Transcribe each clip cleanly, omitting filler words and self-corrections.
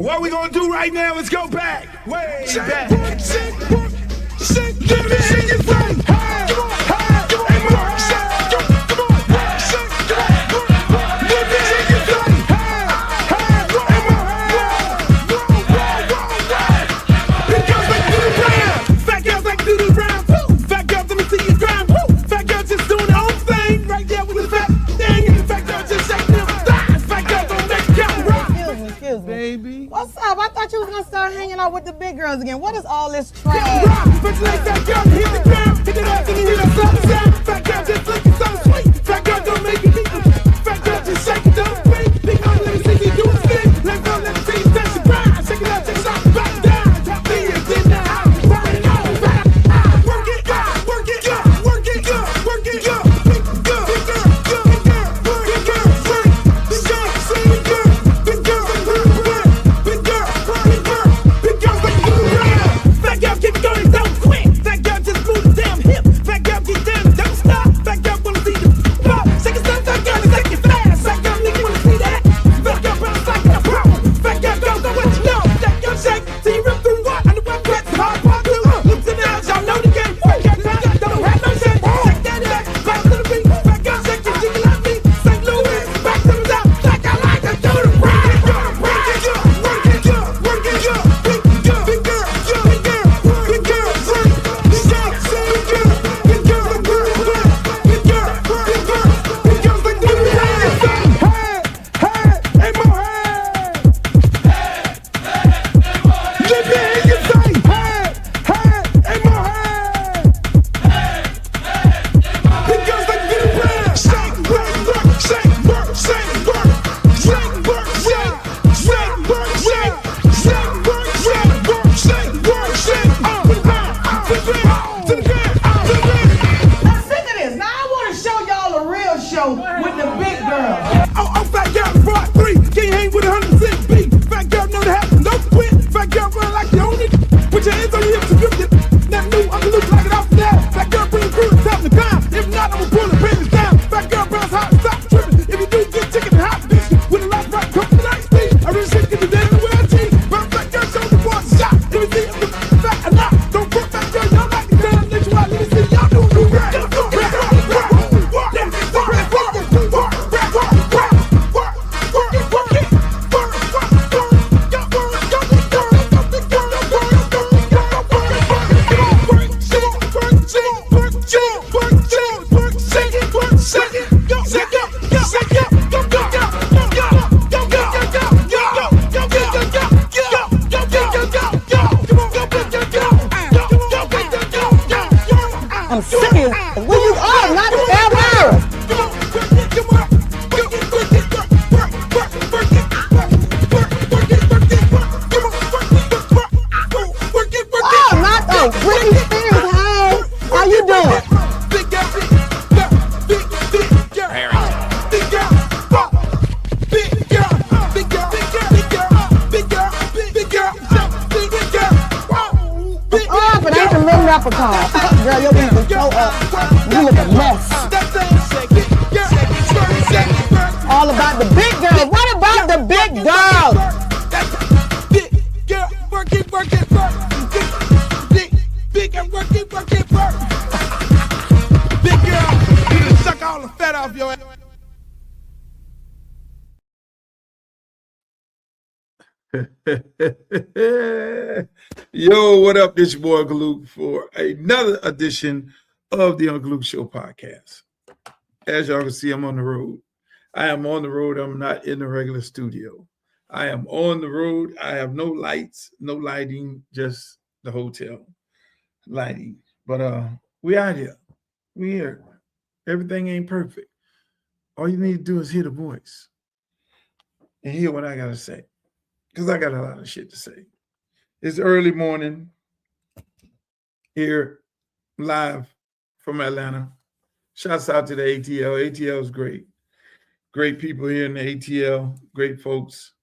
What we gonna do right now is go back, way back. Give me your friend. Baby. What's up? I thought you was gonna start hanging out with the big girls again. What is all this trash? I'm serious. Where you are, not ever. Oh, not the Britney Spears. Hey, how you doing? Oh, but I ain't the little leprechaun. Girl, your wings are so up. You look a mess. All about the big girls. What about the big girls? Big girl, work it, work it, work. Big girl, work it, work it, work. Big girl, you done suck all the fat off your ass. Yo, what up? It's your boy Uncle Luke for another edition of the Uncle Luke Show podcast. As y'all can see, I'm on the road. I am on the road. I'm not in the regular studio. I am on the road. I have no lights, no lighting, just the hotel lighting. But we out here. We here. Everything ain't perfect. All you need to do is hear the voice and hear what I got to say. Because I got a lot of shit to say. It's early morning here live from Atlanta. Shouts out to the ATL. ATL is great. Great people here in the ATL. Great folks.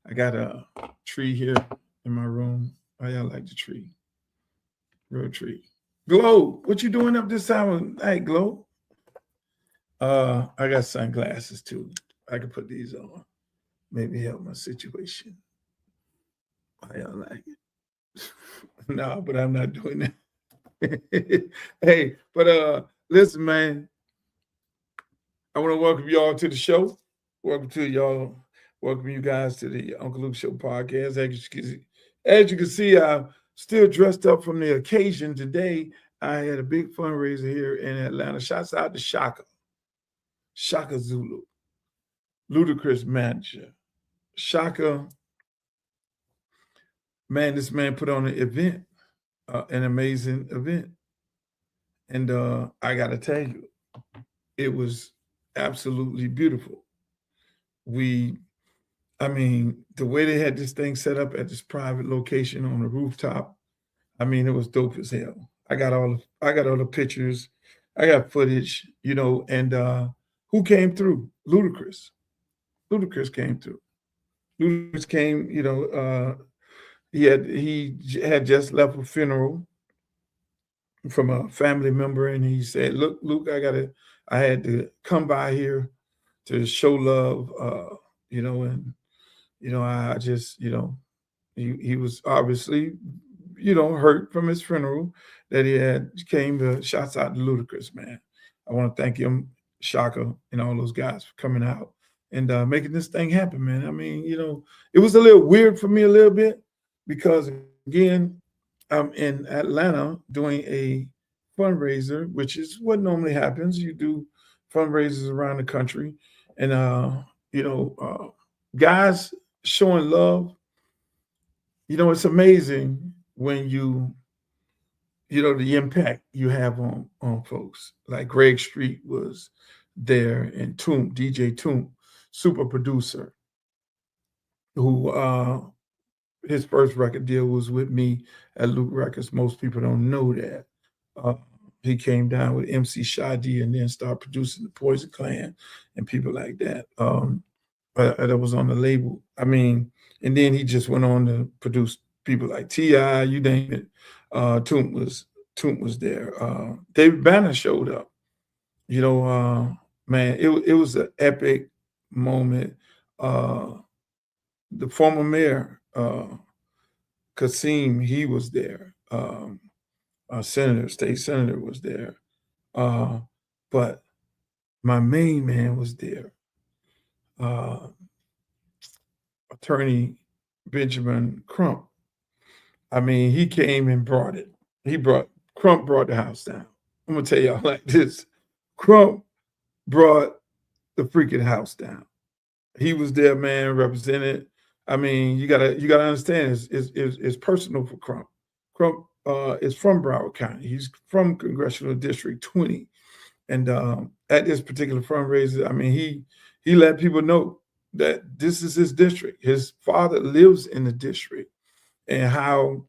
I got a tree here in my room. How y'all like the tree? Real tree. Glow, what you doing up this time of night, Glow? I got sunglasses too. I can put these on. Maybe help my situation. I don't like it. No, but I'm not doing that. Hey, but listen, man. I want to welcome y'all to the show. Welcome you guys to the Uncle Luke Show podcast. As you can see, I'm still dressed up from the occasion today. I had a big fundraiser here in Atlanta. Shouts out to Shaka Zulu, Ludacris manager. Shaka, man, this man put on an event, an amazing event. And I got to tell you, it was absolutely beautiful. The way they had this thing set up at this private location on the rooftop, I mean, it was dope as hell. I got all the pictures, I got footage, and who came through? Ludacris. Ludacris came through. Ludacris came, he had just left a funeral from a family member, and he said, "Look, Luke, I had to come by here to show love, I just, he was obviously, hurt from his funeral that he had came to shouts out to Ludacris, man. I want to thank him, Shaka, and all those guys for coming out and making this thing happen, man. I mean, it was a little weird for me a little bit because, again, I'm in Atlanta doing a fundraiser, which is what normally happens. You do fundraisers around the country, and guys showing love. It's amazing when the impact you have on folks. Like Greg Street was there, and DJ Toomp, super producer, who his first record deal was with me at Luke Records. Most people don't know that. He came down with MC Shadi and then started producing the Poison Clan and people like that. That was on the label. I mean, and then he just went on to produce people like T.I., you name it. Toomp was there. David Banner showed up. Man, it was an epic moment. The former mayor, Kasim, he was there. State senator was there. But my main man was there. Attorney Benjamin Crump. I mean, he came and brought it. Crump brought the house down. I'm gonna tell y'all like this. Crump brought the freaking house down. He was there, man, represented. I mean, you gotta understand it's personal for Crump. Crump is from Broward County. He's from Congressional District 20. And at this particular fundraiser, I mean, he let people know that this is his district. His father lives in the district, and how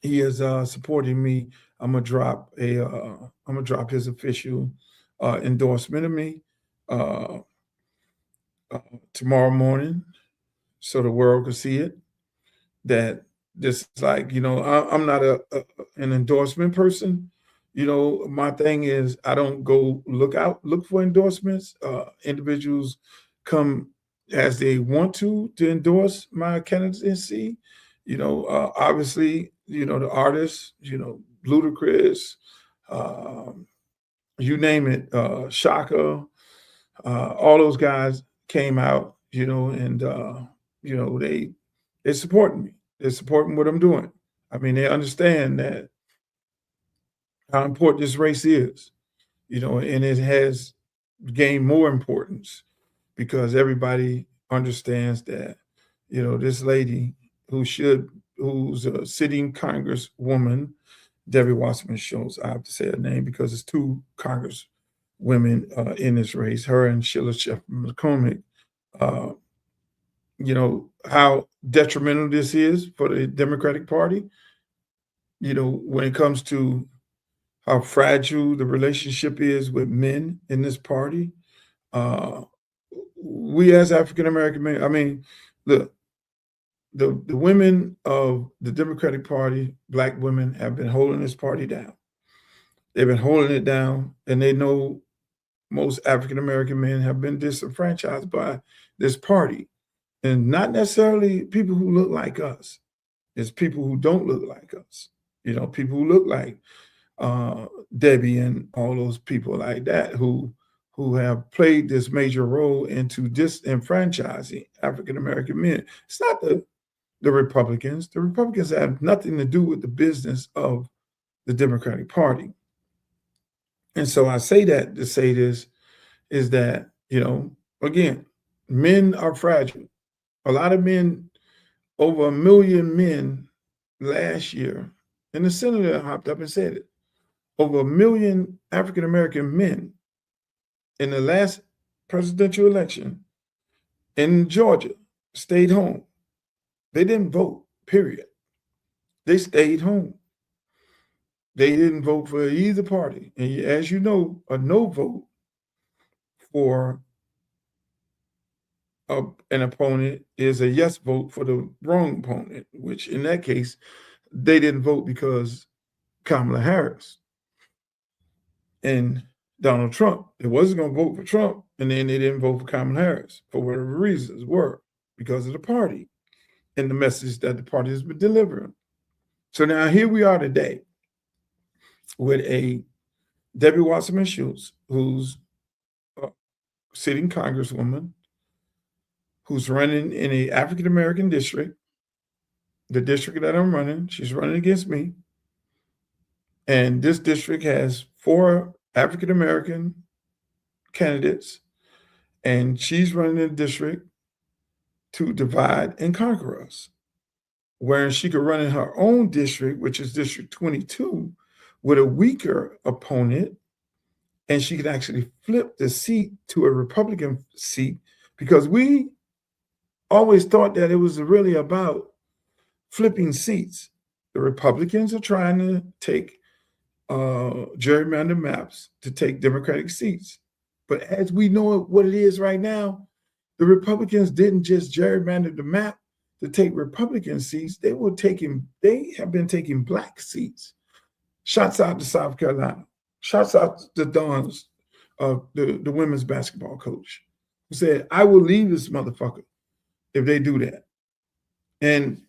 he is supporting me. I'm gonna drop his official endorsement of me tomorrow morning, so the world can see it. That this is like, I'm not an endorsement person. My thing is I don't go look for endorsements. Individuals come as they want to endorse my candidacy. Obviously, the artists, Ludacris, you name it, Shaka, all those guys came out, and they supporting me. They're supporting what I'm doing. I mean, they understand that how important this race is, and it has gained more importance because everybody understands that, this lady who's a sitting Congresswoman, Debbie Wasserman Schultz, I have to say her name because it's two Congress women in this race, her and Sheila Shepard McCormick. How detrimental this is for the Democratic Party, when it comes to how fragile the relationship is with men in this party. We as African-American men, I mean, look, the women of the Democratic Party, Black women, have been holding this party down. They've been holding it down, and they know most African-American men have been disenfranchised by this party. And not necessarily people who look like us. It's people who don't look like us. You know, people who look like Debbie and all those people like that who have played this major role into disenfranchising African American men. It's not the Republicans. The Republicans have nothing to do with the business of the Democratic Party. And so I say that to say this is that, you know, again, men are fragile. A lot of men, over 1 million men last year, and the senator hopped up and said it, over 1 million African-American men in the last presidential election in Georgia stayed home. They didn't vote, period. They stayed home. They didn't vote for either party. And as you know, a no vote for an opponent is a yes vote for the wrong opponent, which in that case, they didn't vote because Kamala Harris and Donald Trump. They wasn't going to vote for Trump, and then they didn't vote for Kamala Harris for whatever reasons were, because of the party and the message that the party has been delivering. So now here we are today with a Debbie Wasserman Schultz, who's a sitting congresswoman, who's running in a African-American district, the district that I'm running. She's running against me. And this district has 4 African-American candidates, and she's running the district to divide and conquer us. Whereas she could run in her own district, which is District 22, with a weaker opponent, and she could actually flip the seat to a Republican seat, because we always thought that it was really about flipping seats. The Republicans are trying to take gerrymander maps to take Democratic seats. But as we know what it is right now, the Republicans didn't just gerrymander the map to take Republican seats. They have been taking black seats. Shots out to South Carolina. Shots out to Dawn's, the women's basketball coach, who said, I will leave this motherfucker if they do that. And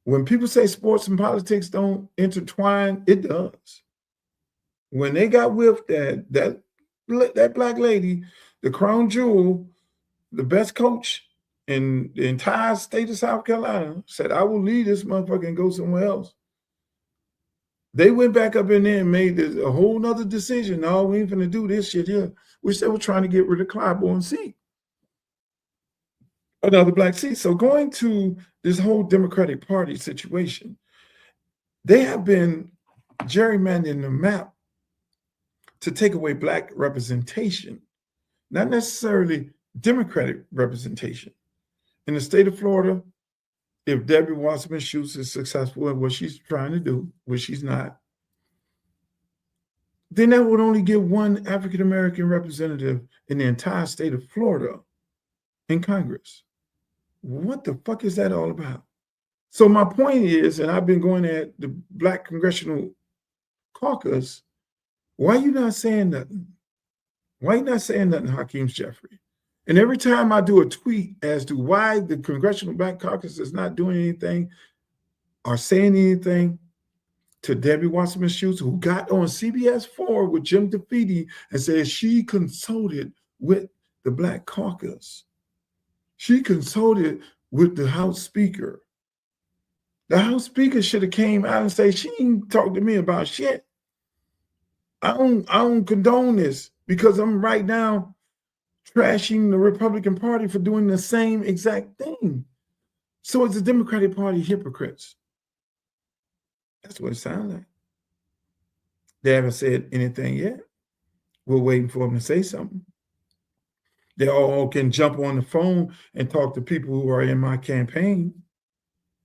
when people say sports and politics don't intertwine, it does. When they got whiffed that black lady, the crown jewel, the best coach in the entire state of South Carolina, said, I will leave this motherfucker and go somewhere else. They went back up in there and made a whole nother decision. No, we ain't finna do this shit here, which they were trying to get rid of Clybourne's seat. Another black seat. So going to this whole Democratic Party situation, they have been gerrymandering the map to take away black representation, not necessarily Democratic representation. In the state of Florida, if Debbie Wasserman Schultz is successful in what she's trying to do, which she's not, then that would only give 1 African-American representative in the entire state of Florida in Congress. What the fuck is that all about? So my point is, and I've been going at the Black Congressional Caucus, why are you not saying nothing? Why are you not saying nothing, Hakeem Jeffrey? And every time I do a tweet as to why the Congressional Black Caucus is not doing anything or saying anything to Debbie Wasserman Schultz, who got on CBS 4 with Jim DeFeeti and said she consulted with the Black Caucus. She consulted with the House Speaker. The House Speaker should have came out and said, she didn't talk to me about shit. I don't condone this, because I'm right now trashing the Republican Party for doing the same exact thing. So it's the Democratic Party hypocrites. That's what it sounds like. They haven't said anything yet. We're waiting for them to say something. They all can jump on the phone and talk to people who are in my campaign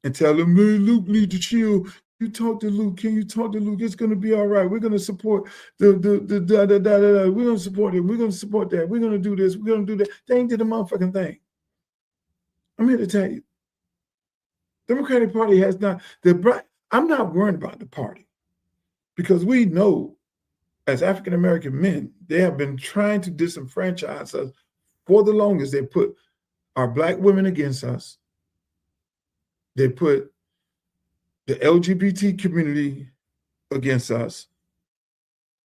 and tell them, man, Luke need to chill. You talk to Luke. Can you talk to Luke? It's going to be all right. We're going to support We're going to support him. We're going to support that. We're going to do this. We're going to do that. They ain't did the motherfucking thing. I'm here to tell you. Democratic Party has not, I'm not worried about the party, because we know as African-American men, they have been trying to disenfranchise us for the longest. They put our Black women against us. They put the LGBT community against us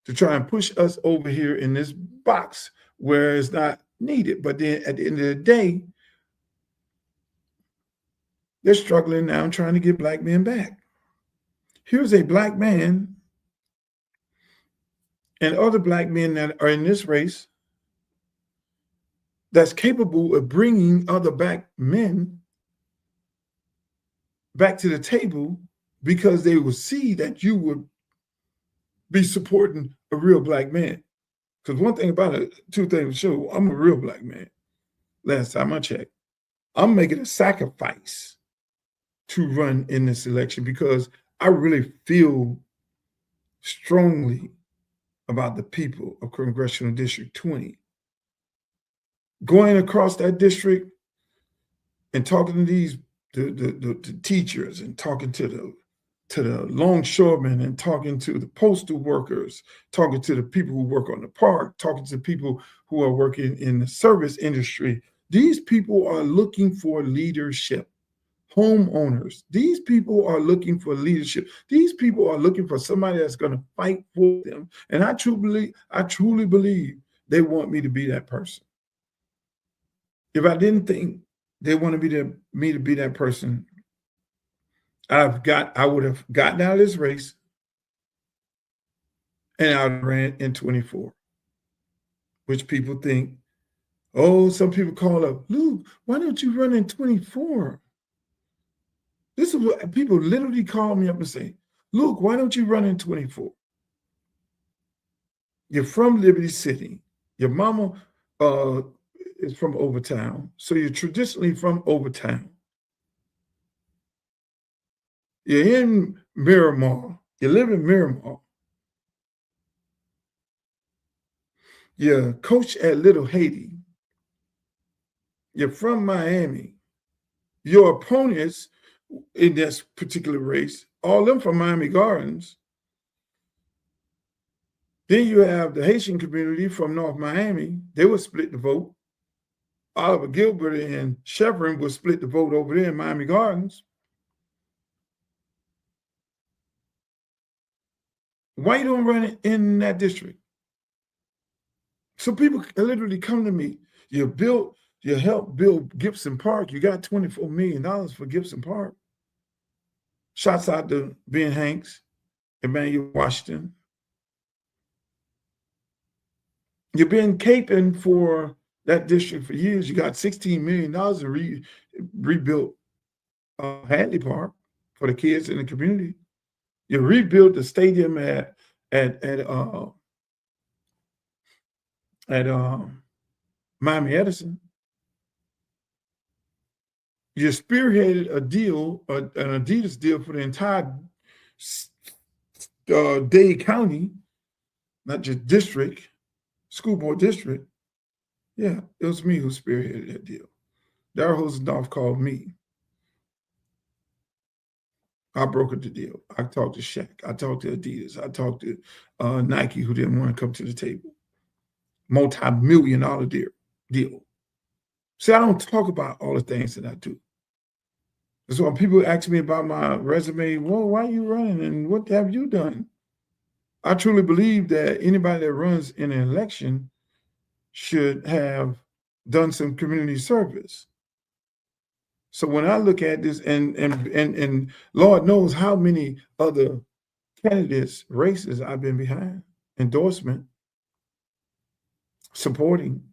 to try and push us over here in this box where it's not needed. But then at the end of the day, they're struggling now trying to get Black men back. Here's a Black man and other Black men that are in this race that's capable of bringing other Black men back to the table because they will see that you would be supporting a real Black man. Because one thing about it, two things to show, I'm a real Black man. Last time I checked, I'm making a sacrifice to run in this election because I really feel strongly about the people of Congressional District 20. Going across that district and talking to these the teachers and talking to the longshoremen and talking to the postal workers, talking to the people who work on the park, talking to people who are working in the service industry. These people are looking for leadership. Homeowners, these people are looking for leadership. These people are looking for somebody that's going to fight for them. And I truly believe they want me to be that person. If I didn't think they wanted me to be that person, I would have gotten out of this race and I ran in 24, which people think, oh, some people call up, Luke, why don't you run in 24? This is what people literally call me up and say, Luke, why don't you run in 24? You're from Liberty City. Your mama is from Overtown. So you're traditionally from Overtown. You're in Miramar. You live in Miramar. You coach at Little Haiti. You're from Miami. Your opponents in this particular race, all of them from Miami Gardens. Then you have the Haitian community from North Miami. They would split the vote. Oliver Gilbert and Chevron would split the vote over there in Miami Gardens. Why you don't run it in that district? So people literally come to me. You helped build Gibson Park. You got $24 million for Gibson Park. Shouts out to Ben Hanks, Emmanuel Washington. You've been caping for that district for years. You got $16 million to rebuild Hadley Park for the kids in the community. You rebuilt the stadium at Miami Edison. You spearheaded a deal, an Adidas deal for the entire Dade County, not just district, school board district. Yeah, it was me who spearheaded that deal. Darryl Hosendorf called me. I brokered the deal. I talked to Shaq. I talked to Adidas. I talked to Nike, who didn't want to come to the table. Multi-million-dollar deal. See, I don't talk about all the things that I do. So when people ask me about my resume, well, why are you running and what have you done? I truly believe that anybody that runs in an election should have done some community service. So when I look at this, and Lord knows how many other candidates, races I've been behind, endorsement, supporting.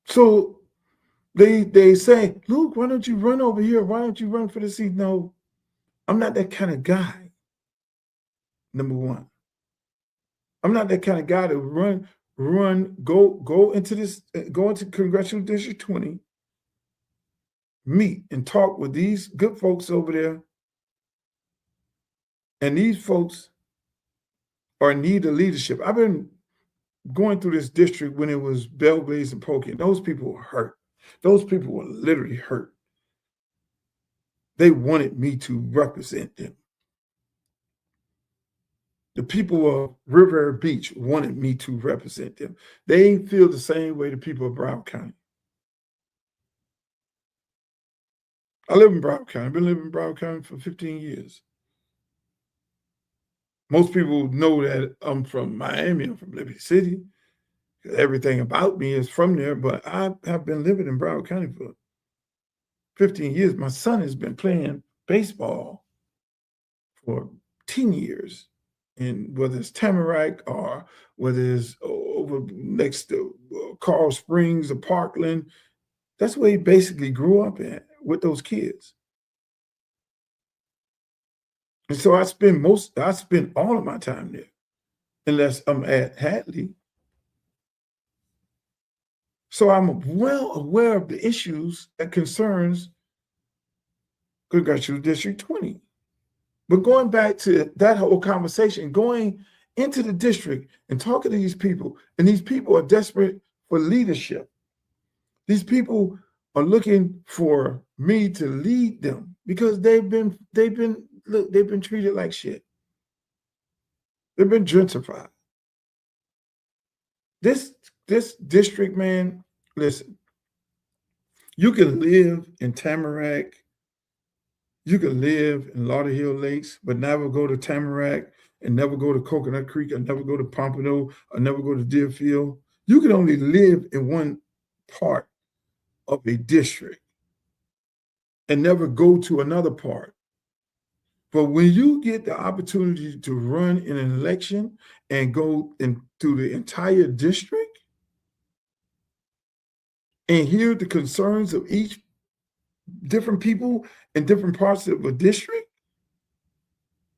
So they say, Luke, why don't you run over here? Why don't you run for the seat? No, I'm not that kind of guy. Number one, I'm not that kind of guy to go into Congressional District 20, meet and talk with these good folks over there. And these folks are in need of leadership. I've been going through this district when it was Belglaze and Polk, and those people were hurt. Those people were literally hurt. They wanted me to represent them. the people of Riviera Beach wanted me to represent them. They feel the same way the people of Broward County. I live in Broward County. I've been living in Broward County for 15 years. Most people know that I'm from Miami. I'm from Liberty City. Everything about me is from there, but I have been living in Broward County for 15 years. My son has been playing baseball for 10 years. And whether it's Tamarack or whether it's over next to Carl Springs or Parkland, that's where he basically grew up at with those kids. And so I spend all of my time there, unless I'm at Hadley. So I'm well aware of the issues that concerns Congressional District 20. But going back to that whole conversation, going into the district and talking to these people, and these people are desperate for leadership. These people are looking for me to lead them because they've been treated like shit. They've been gentrified. This district, man, listen, you can live in Tamarack, you can live in Lauderhill Lakes, but never go to Tamarack and never go to Coconut Creek or never go to Pompano or never go to Deerfield. You can only live in one part of a district and never go to another part. But when you get the opportunity to run in an election and go into the entire district and hear the concerns of each different people in different parts of a district,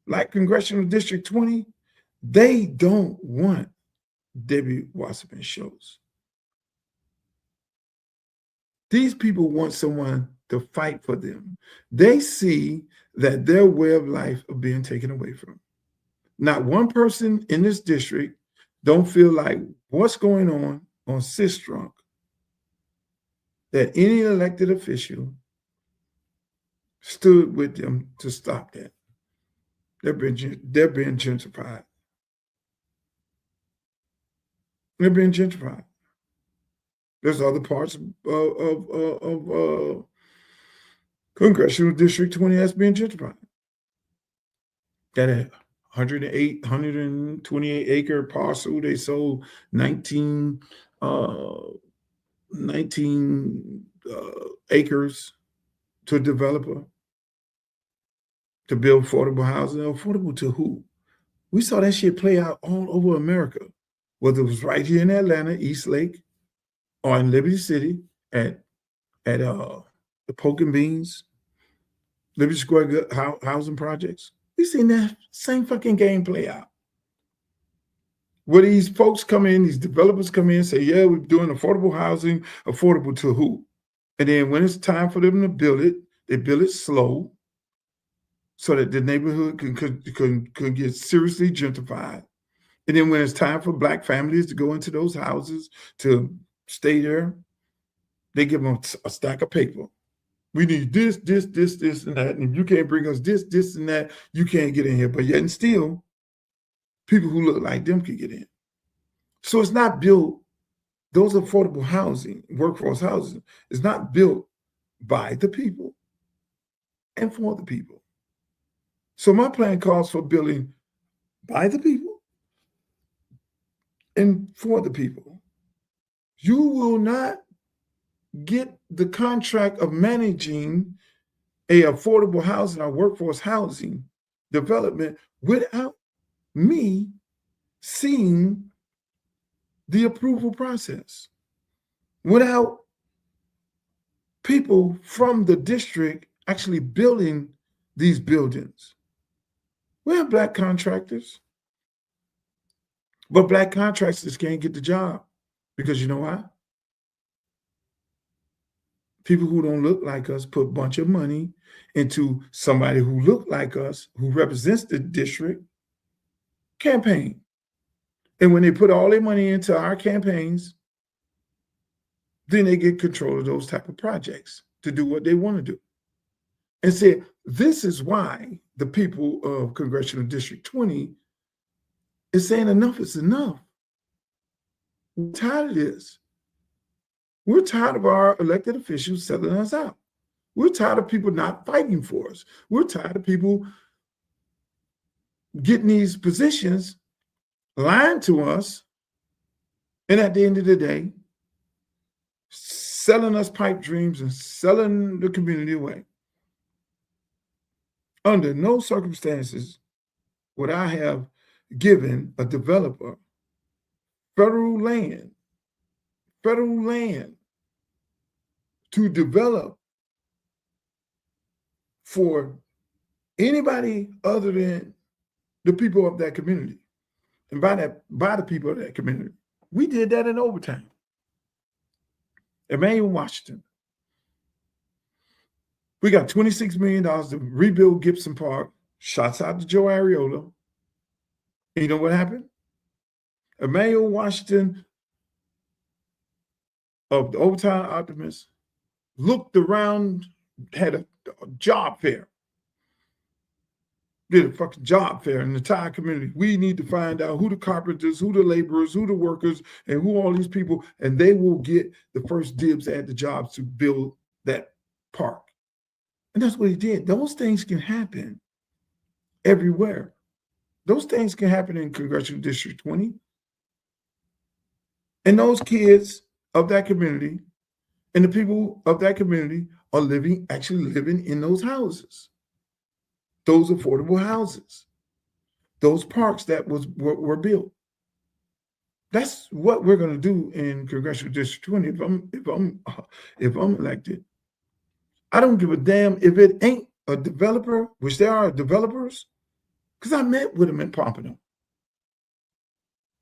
like Congressional District 20, they don't want Debbie Wasserman Schultz. These people want someone to fight for them. They see that their way of life are being taken away from them. Not one person in this district don't feel like what's going on Sistrunk, that any elected official stood with them to stop that. They're being gentrified. They're being gentrified. There's other parts of Congressional District 20 that's being gentrified. That 128 acre parcel, they sold 19 acres to a developer to build affordable housing. Affordable to who? We saw that shit play out all over America, whether it was right here in Atlanta, East Lake, or in Liberty City at the Poke and Beans, Liberty Square housing projects. We seen that same fucking game play out. Where these folks come in, these developers come in and say, yeah, we're doing affordable housing, affordable to who? And then when it's time for them to build it, they build it slow so that the neighborhood can get seriously gentrified. And then when it's time for Black families to go into those houses to stay there, they give them a stack of paper. We need this, this, and that. And if you can't bring us this, and that, you can't get in here. But yet and still, people who look like them can get in. So it's not built, those affordable housing, workforce housing, is not built by the people and for the people. So my plan calls for building by the people and for the people. You will not get the contract of managing a affordable housing or workforce housing development without me seeing the approval process, without people from the district actually building these buildings. We have Black contractors, but Black contractors can't get the job because you know why? People who don't look like us put a bunch of money into somebody who look like us, who represents the district campaign. And when they put all their money into our campaigns, then they get control of those type of projects to do what they want to do. And say, this is why the people of Congressional District 20 is saying enough is enough. We're tired of this. We're tired of our elected officials selling us out. We're tired of people not fighting for us. We're tired of people getting these positions, lying to us, and at the end of the day, selling us pipe dreams and selling the community away. Under no circumstances would I have given a developer federal land to develop for anybody other than the people of that community. And by the people of that community. We did that in overtime. Emmanuel Washington. We got $26 million to rebuild Gibson Park. Shots out to Joe Ariola. And you know what happened? Emmanuel Washington of the Overtime Optimists looked around, had a job fair. Did a fucking job fair in the entire community. We need to find out who the carpenters, who the laborers, who the workers, and who all these people, and they will get the first dibs at the jobs to build that park. And that's what he did. Those things can happen everywhere. Those things can happen in Congressional District 20. And those kids of that community and the people of that community are actually living in those houses. Those affordable houses, those parks that were built. That's what we're going to do in Congressional District 20. If I'm elected, I don't give a damn if it ain't a developer, which there are developers, because I met with them in Pompano.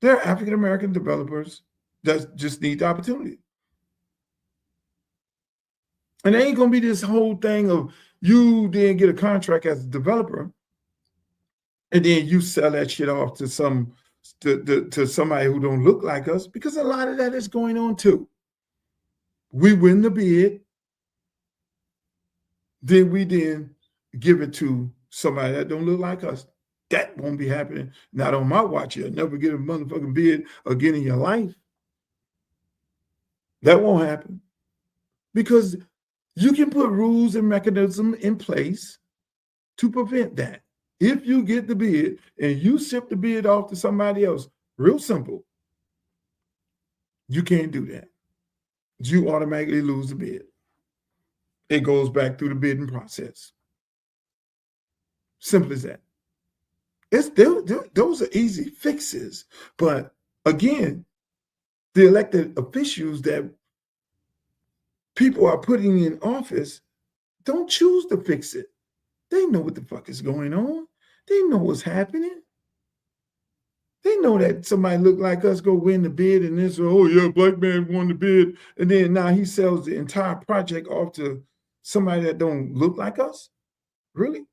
There are African American developers that just need the opportunity. And there ain't going to be this whole thing of you didn't get a contract as a developer, and then you sell that shit off to somebody who don't look like us, because a lot of that is going on too. We win the bid, then we give it to somebody that don't look like us. That won't be happening. Not on my watch. You'll never get a motherfucking bid again in your life. That won't happen. Because you can put rules and mechanisms in place to prevent that. If you get the bid and you ship the bid off to somebody else, real simple, you can't do that. You automatically lose the bid. It goes back through the bidding process. Simple as that. Those are easy fixes. But again, the elected officials that people are putting in office don't choose to fix it. They know what the fuck is going on. They know what's happening. They know that somebody look like us go win the bid and then say, oh yeah, black man won the bid. And then now he sells the entire project off to somebody that don't look like us. Really?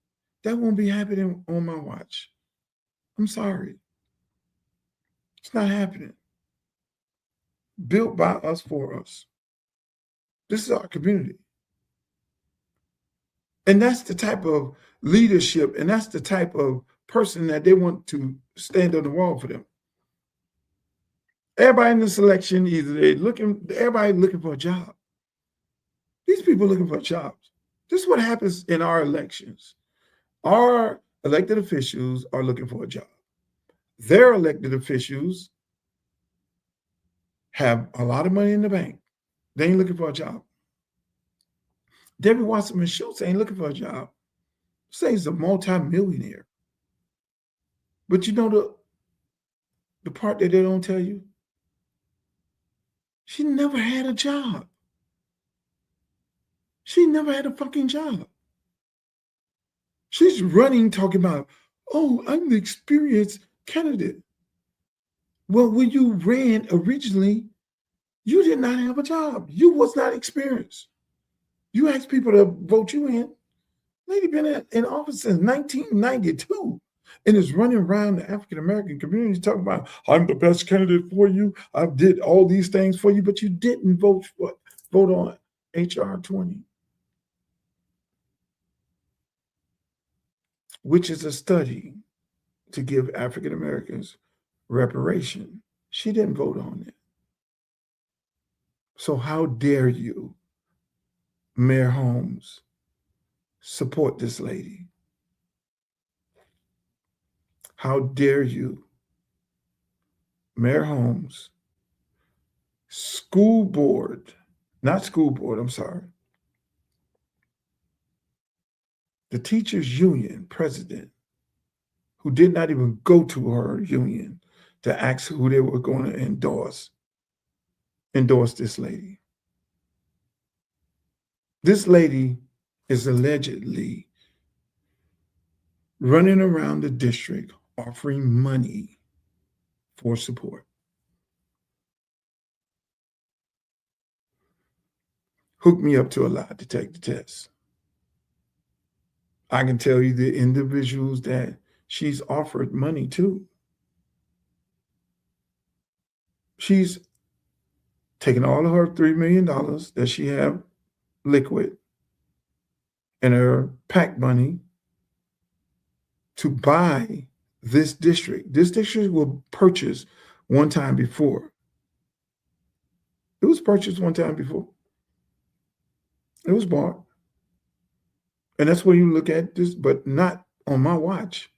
That won't be happening on my watch. I'm sorry. It's not happening. Built by us for us. This is our community. And that's the type of leadership and that's the type of person that they want to stand on the wall for them. Everybody in this election, everybody looking for a job. These people looking for jobs. This is what happens in our elections. Our elected officials are looking for a job. Their elected officials have a lot of money in the bank. They ain't looking for a job. Debbie Wasserman Schultz ain't looking for a job. Say he's a multi-millionaire. But you know the part that they don't tell you? She never had a job. She never had a fucking job. She's running talking about, oh, I'm the experienced candidate. Well, when you ran originally, you did not have a job. You was not experienced. You asked people to vote you in. Lady been in office since 1992 and is running around the African-American community talking about, I'm the best candidate for you. I did all these things for you, but you didn't vote on HR 20, which is a study to give African-Americans reparation. She didn't vote on it. So how dare you, Mayor Holmes, support this lady? How dare you, Mayor Holmes, school board, not school board, I'm sorry, the teachers union president, who did not even go to her union to ask who they were going to endorse this lady. This lady is allegedly running around the district offering money for support. Hook me up to a lie to take the test. I can tell you the individuals that she's offered money to. She's taken all of her $3 million that she have liquid and her PAC money to buy this district. This district was purchased one time before. It was purchased one time before. It was bought. And that's where you look at this, but not on my watch.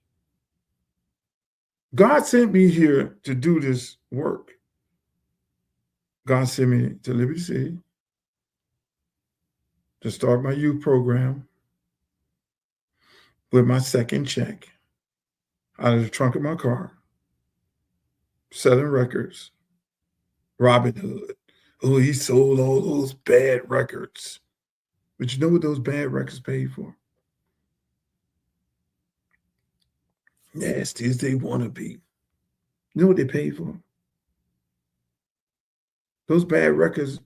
God sent me here to do this work. God sent me to Liberty City to start my youth program with my second check out of the trunk of my car, selling records, Robin Hood. Oh, he sold all those bad records. But you know what those bad records paid for? Nasty as they want to be. You know what they paid for? Those bad records,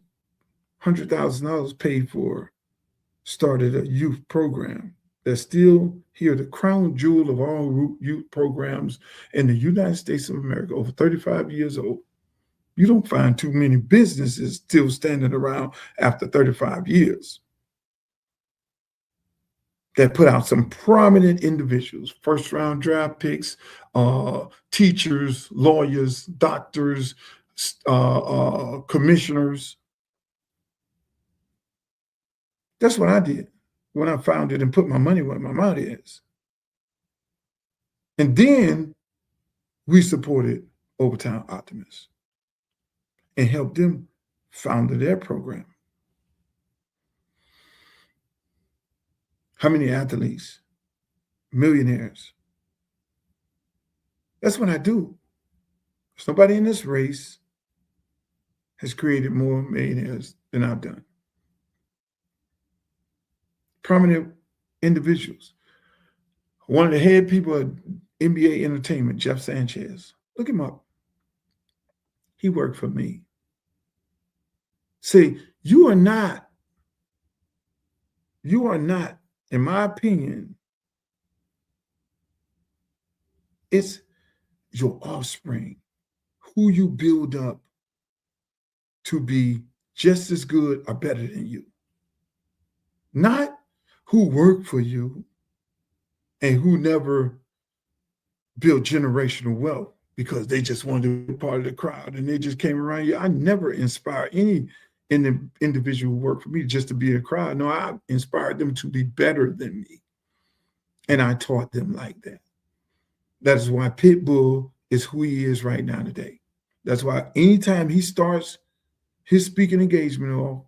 $100,000 paid for, started a youth program that's still here, the crown jewel of all youth programs in the United States of America, over 35 years old. You don't find too many businesses still standing around after 35 years that put out some prominent individuals, first-round draft picks, teachers, lawyers, doctors, commissioners. That's what I did when I found it and put my money where my mouth is. And then we supported Overtown Optimists and helped them found their program. How many athletes, millionaires? That's what I do. There's nobody in this race has created more millionaires than I've done. Prominent individuals. One of the head people at NBA Entertainment, Jeff Sanchez. Look him up. He worked for me. See, you are not, in my opinion, it's your offspring, who you build up to be just as good or better than you. Not who worked for you and who never built generational wealth because they just wanted to be part of the crowd and they just came around you. I never inspire any individual who worked for me just to be a crowd. No, I inspired them to be better than me. And I taught them like that. That is why Pitbull is who he is right now today. That's why anytime he starts his speaking engagement off,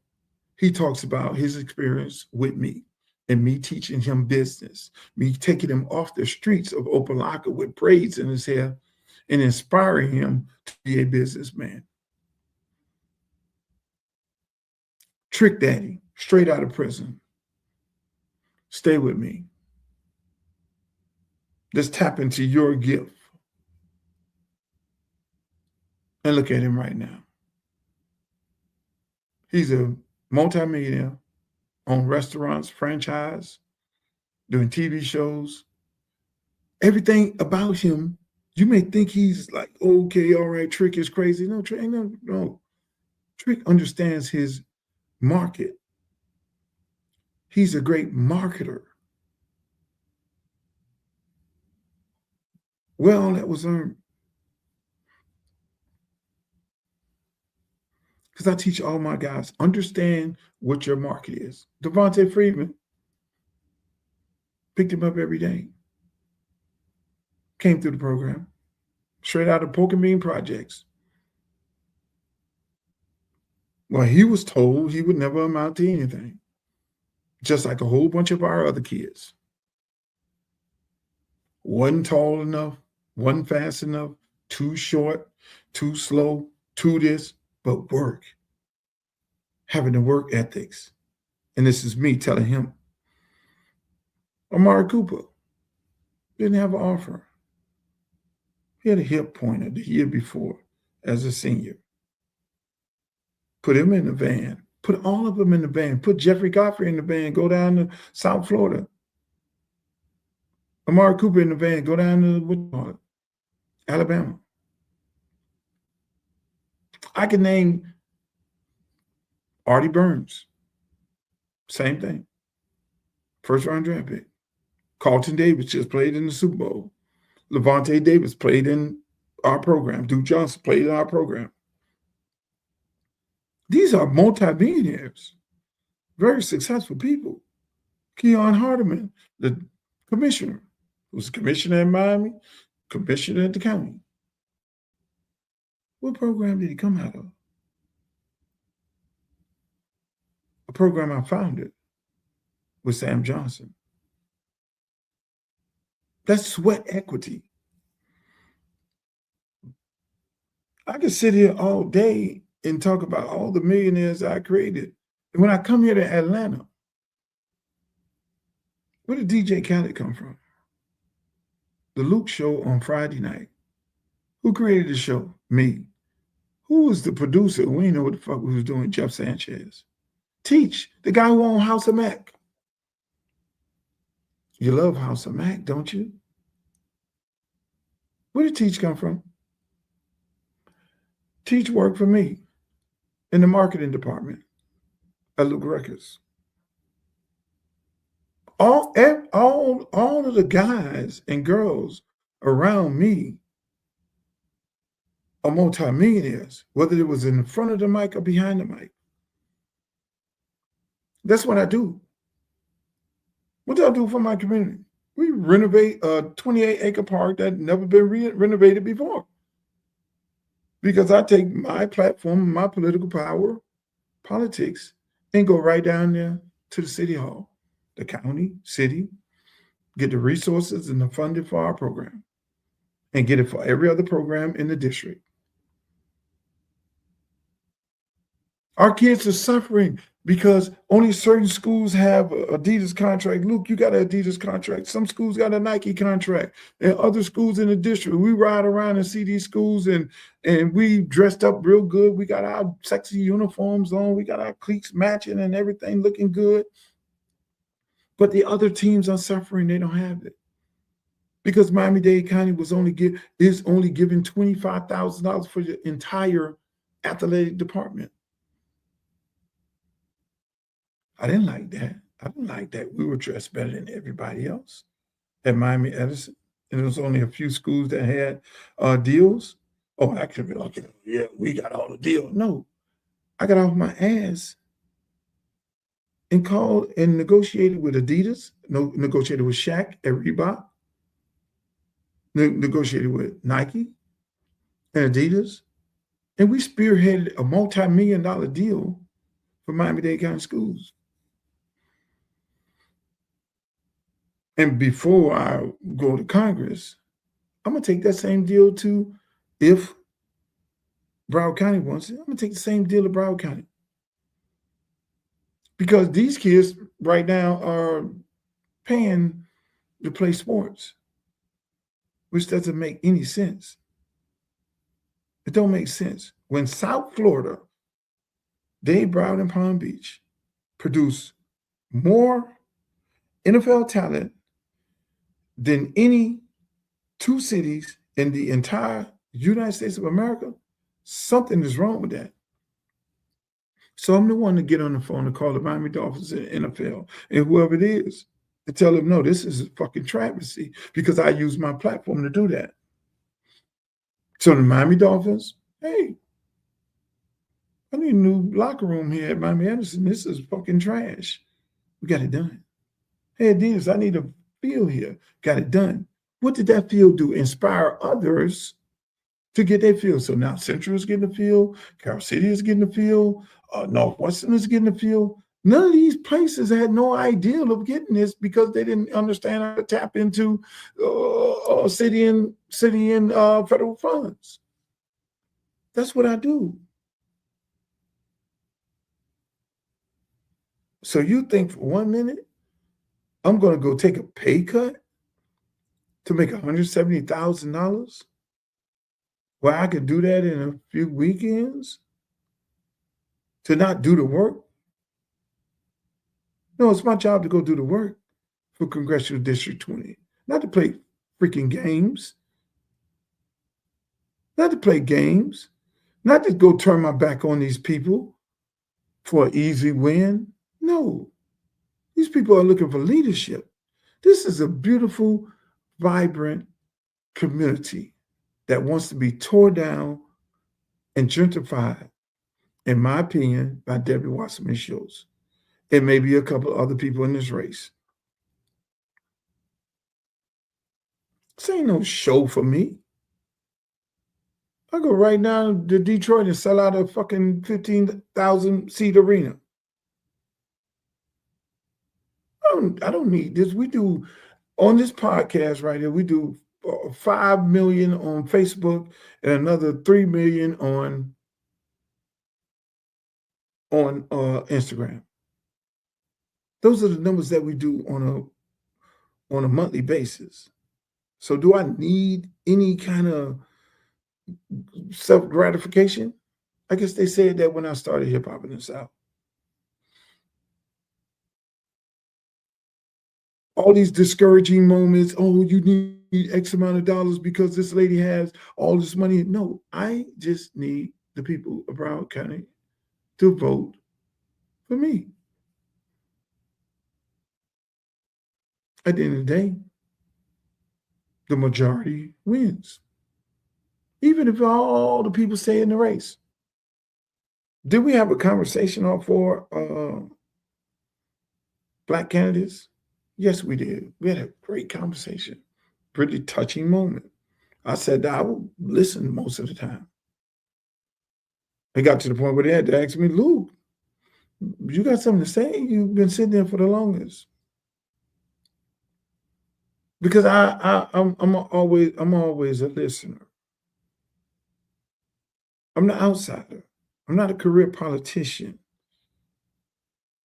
he talks about his experience with me and me teaching him business, me taking him off the streets of Opelika with braids in his hair and inspiring him to be a businessman. Trick Daddy, straight out of prison. Stay with me. Let's tap into your gift. And look at him right now. He's a multimillionaire, own restaurants, franchise, doing TV shows. Everything about him, you may think he's like, okay, all right, Trick is crazy. No, Trick, no. Trick understands his market. He's a great marketer. Well, that was earned. Because I teach all my guys, understand what your market is. Devontae Freeman picked him up every day. Came through the program, straight out of Pork and Bean Projects. Well, he was told he would never amount to anything, just like a whole bunch of our other kids. Wasn't tall enough, wasn't fast enough, too short, too slow, too this, but work. Having the work ethics. And this is me telling him. Amari Cooper didn't have an offer. He had a hip pointer the year before as a senior. Put him in the van. Put all of them in the van. Put Jeffrey Godfrey in the van. Go down to South Florida. Amari Cooper in the van. Go down to Alabama. I can name Artie Burns. Same thing. First round draft pick. Carlton Davis just played in the Super Bowl. Levante Davis played in our program. Duke Johnson played in our program. These are multi-millionaires, very successful people. Keon Hardeman, the commissioner, was commissioner in Miami, commissioner at the county. What program did he come out of? A program I founded with Sam Johnson. That's sweat equity. I could sit here all day and talk about all the millionaires I created. And when I come here to Atlanta, where did DJ Khaled come from? The Luke Show on Friday night. Who created the show? Me. Who was the producer? We didn't know what the fuck we was doing. Jeff Sanchez. Teach, the guy who owned House of Mac. You love House of Mac, don't you? Where did Teach come from? Teach worked for me in the marketing department at Luke Records. All of the guys and girls around me are multimillionaires, whether it was in the front of the mic or behind the mic. That's what I do. What do I do for my community? We renovate a 28-acre park that never been renovated before. Because I take my platform, my political power, politics, and go right down there to the city hall, the county, city, get the resources and the funding for our program, and get it for every other program in the district. Our kids are suffering because only certain schools have an Adidas contract. Luke, you got an Adidas contract. Some schools got a Nike contract. And other schools in the district, we ride around and see these schools and we dressed up real good. We got our sexy uniforms on. We got our cleats matching and everything looking good. But the other teams are suffering. They don't have it. Because Miami-Dade County is only giving $25,000 for the entire athletic department. I didn't like that. I didn't like that. We were dressed better than everybody else at Miami Edison. And there was only a few schools that had deals. Oh, I could be like, yeah, we got all the deals. No, I got off my ass and called and negotiated with Adidas, negotiated with Shaq at Reebok, negotiated with Nike and Adidas. And we spearheaded a multi-million-dollar deal for Miami-Dade County schools. And before I go to Congress, I'm going to take that same deal to, if Broward County wants it, I'm going to take the same deal to Broward County. Because these kids right now are paying to play sports, which doesn't make any sense. It don't make sense. When South Florida, Dade, Broward, and Palm Beach produce more NFL talent than any two cities in the entire United States of America, something is wrong with that. So I'm the one to get on the phone and call the Miami Dolphins and NFL and whoever it is and tell them, no, this is a fucking travesty, because I use my platform to do that. So the Miami Dolphins, hey, I need a new locker room here at Miami Anderson. This is fucking trash. We got it done. Hey, Adidas, I need a field here. Got it done. What did that field do? Inspire others to get their field. So now Central is getting the field, Carol City is getting the field, Northwestern is getting the field. None of these places had no idea of getting this because they didn't understand how to tap into city and federal funds. That's what I do. So you think for 1 minute I'm going to go take a pay cut to make $170,000? Well, I could do that in a few weekends to not do the work? No, it's my job to go do the work for Congressional District 20, not to play freaking games, not to play games, not to go turn my back on these people for an easy win. No, these people are looking for leadership. This is a beautiful, vibrant community that wants to be torn down and gentrified, in my opinion, by Debbie Wasserman Schultz. It may be a couple other people in this race. This ain't no show for me. I go right now to Detroit and sell out a fucking 15,000 seat arena. I don't need this. We do on this podcast right here. We do 5 million on Facebook and another 3 million on Instagram. Those are the numbers that we do on a monthly basis. So do I need any kind of self-gratification? I guess they said that when I started hip-hop in the South. All these discouraging moments, oh, you need X amount of dollars because this lady has all this money. No, I just need the people of Broward County to vote for me. At the end of the day, the majority wins. Even if all the people stay in the race. Did we have a conversation on for Black candidates? Yes, we did. We had a great conversation. Pretty touching moment. I said that I would listen most of the time. It got to the point where they had to ask me, Luke, you got something to say? You've been sitting there for the longest. Because I'm always a listener. I'm the outsider. I'm not a career politician.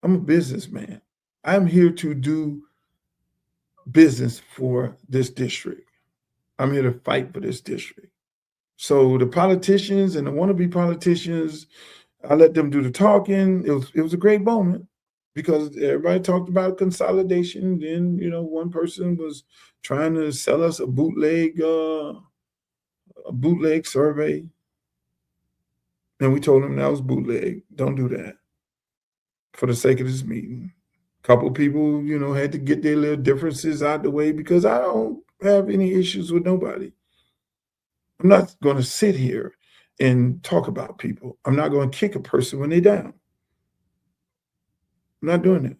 I'm a businessman. I'm here to do business for this district. I'm here to fight for this district. So the politicians and the wannabe politicians, I let them do the talking. It was a great moment because everybody talked about consolidation. Then, one person was trying to sell us a bootleg survey. And we told them that was bootleg. Don't do that for the sake of this meeting. A couple of people, had to get their little differences out the way because I don't have any issues with nobody. I'm not going to sit here and talk about people. I'm not going to kick a person when they're down. I'm not doing it.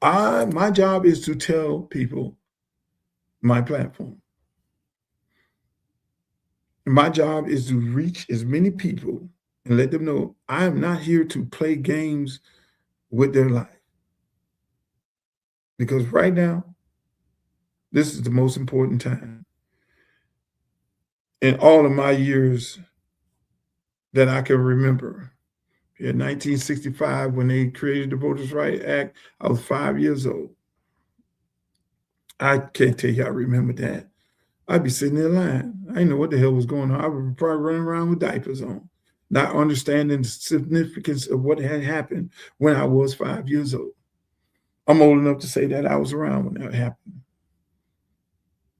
My job is to tell people my platform. My job is to reach as many people and let them know I am not here to play games with their life. Because right now, this is the most important time. In all of my years that I can remember, in 1965, when they created the Voters' Rights Act, I was 5 years old. I can't tell you I remember that. I'd be sitting there lying. I didn't know what the hell was going on. I was probably running around with diapers on, not understanding the significance of what had happened when I was 5 years old. I'm old enough to say that I was around when that happened.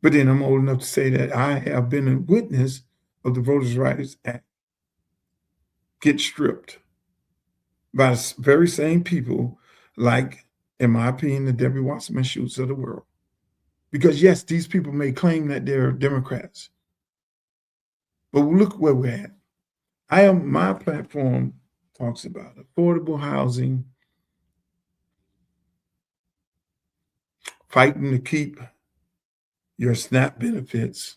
But then I'm old enough to say that I have been a witness of the Voters' Rights Act get stripped by the very same people like, in my opinion, the Debbie Wasserman Schultz of the world. Because yes, these people may claim that they're Democrats, but look where we're at. My platform talks about affordable housing, fighting to keep your SNAP benefits,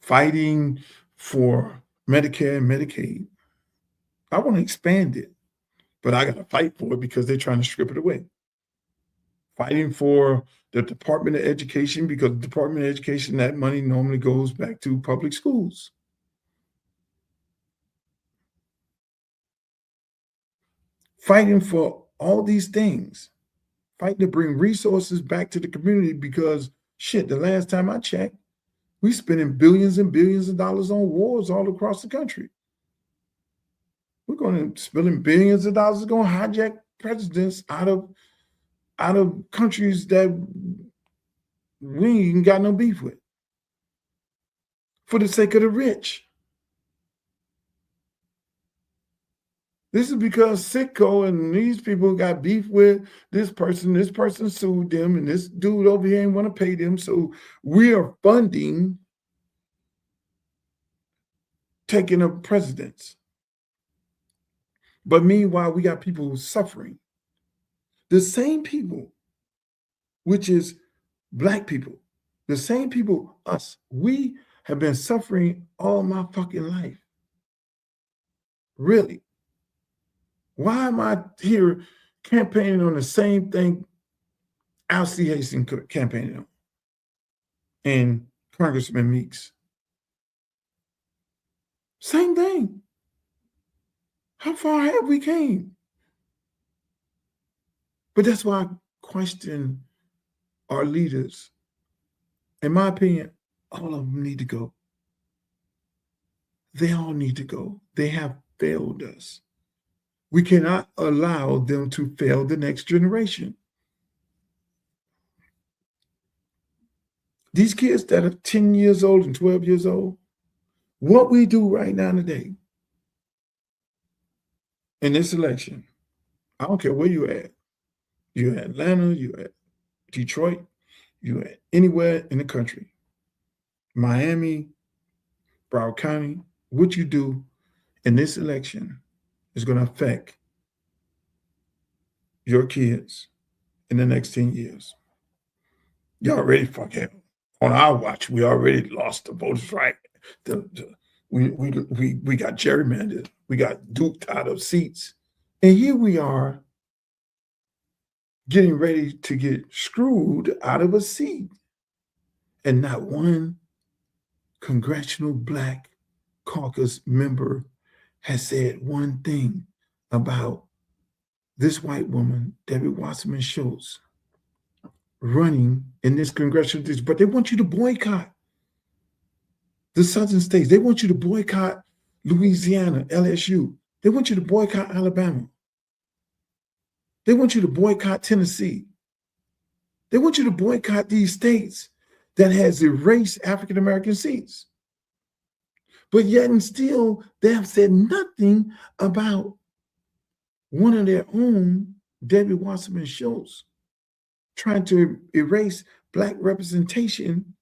fighting for Medicare and Medicaid. I want to expand it, but I got to fight for it because they're trying to strip it away. Fighting for the Department of Education because the Department of Education, that money normally goes back to public schools. Fighting for all these things. Fighting to bring resources back to the community because, shit, the last time I checked, we spending billions and billions of dollars on wars all across the country. We're going to spending billions of dollars going to hijack presidents out of countries that we ain't even got no beef with for the sake of the rich. This is because Sitco and these people got beef with this person sued them, and this dude over here ain't want to pay them. So we are funding taking up presidents. But meanwhile, we got people suffering. The same people, which is Black people, the same people, us, we have been suffering all my fucking life. Really. Why am I here campaigning on the same thing Alcee Hastings campaigning on and Congressman Meeks? Same thing. How far have we came? But that's why I question our leaders. In my opinion, all of them need to go. They all need to go. They have failed us. We cannot allow them to fail the next generation. These kids that are 10 years old and 12 years old, what we do right now today in this election, I don't care where you're at. You're at Atlanta, you're at Detroit, you're at anywhere in the country, Miami, Broward County, what you do in this election is going to affect your kids in the next 10 years. You already fucking, on our watch, we already lost the voters' right. We got gerrymandered. We got duped out of seats. And here we are getting ready to get screwed out of a seat. And not one Congressional Black Caucus member has said one thing about this white woman, Debbie Wasserman Schultz, running in this congressional district. But they want you to boycott the southern states. They want you to boycott Louisiana, LSU. They want you to boycott Alabama. They want you to boycott Tennessee. They want you to boycott these states that has erased African-American seats. But yet and still, they have said nothing about one of their own, Debbie Wasserman Schultz, trying to erase Black representation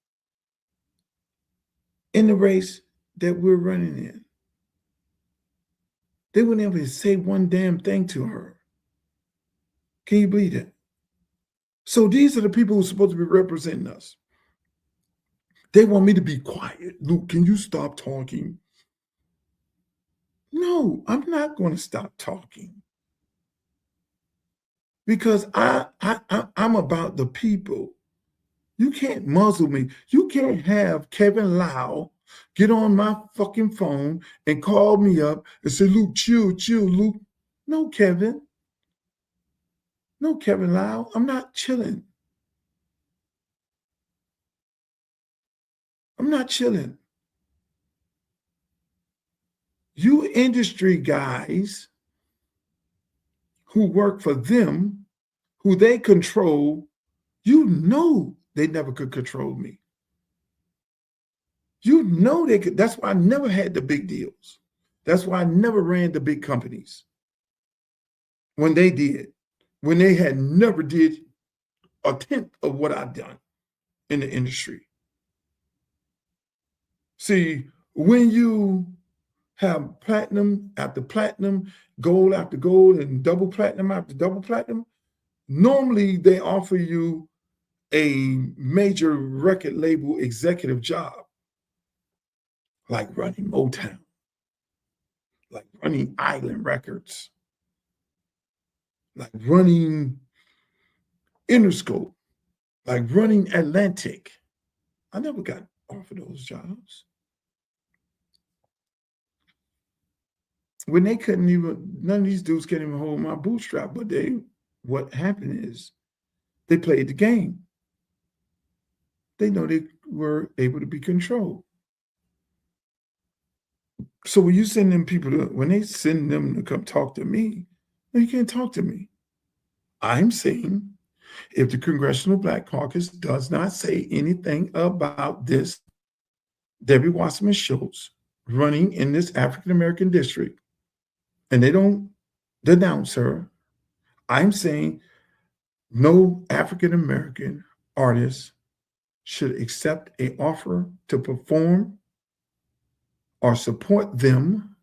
in the race that we're running in. They wouldn't ever say one damn thing to her. Can you believe that? So these are the people who are supposed to be representing us. They want me to be quiet. Luke, can you stop talking? No, I'm not going to stop talking. Because I'm about the people. You can't muzzle me. You can't have Kevin Lau get on my fucking phone and call me up and say, Luke, chill, Luke. No, Kevin. No, Kevin Lau, I'm not chilling. I'm not chilling. You industry guys who work for them, who they control, you know they never could control me. You know they could. That's why I never had the big deals. That's why I never ran the big companies. When they did, when they had never did a tenth of what I've done in the industry. See, when you have platinum after platinum, gold after gold, and double platinum after double platinum, normally they offer you a major record label executive job, like running Motown, like running Island Records, like running Interscope, like running Atlantic. I never got offered those jobs. When they couldn't even, none of these dudes can't even hold my bootstrap, but what happened is they played the game. They know they were able to be controlled. So when you send them people when they send them to come talk to me, no, you can't talk to me. I'm saying if the Congressional Black Caucus does not say anything about this Debbie Wasserman Schultz running in this African-American district, and they don't denounce her, I'm saying no African-American artist should accept an offer to perform or support them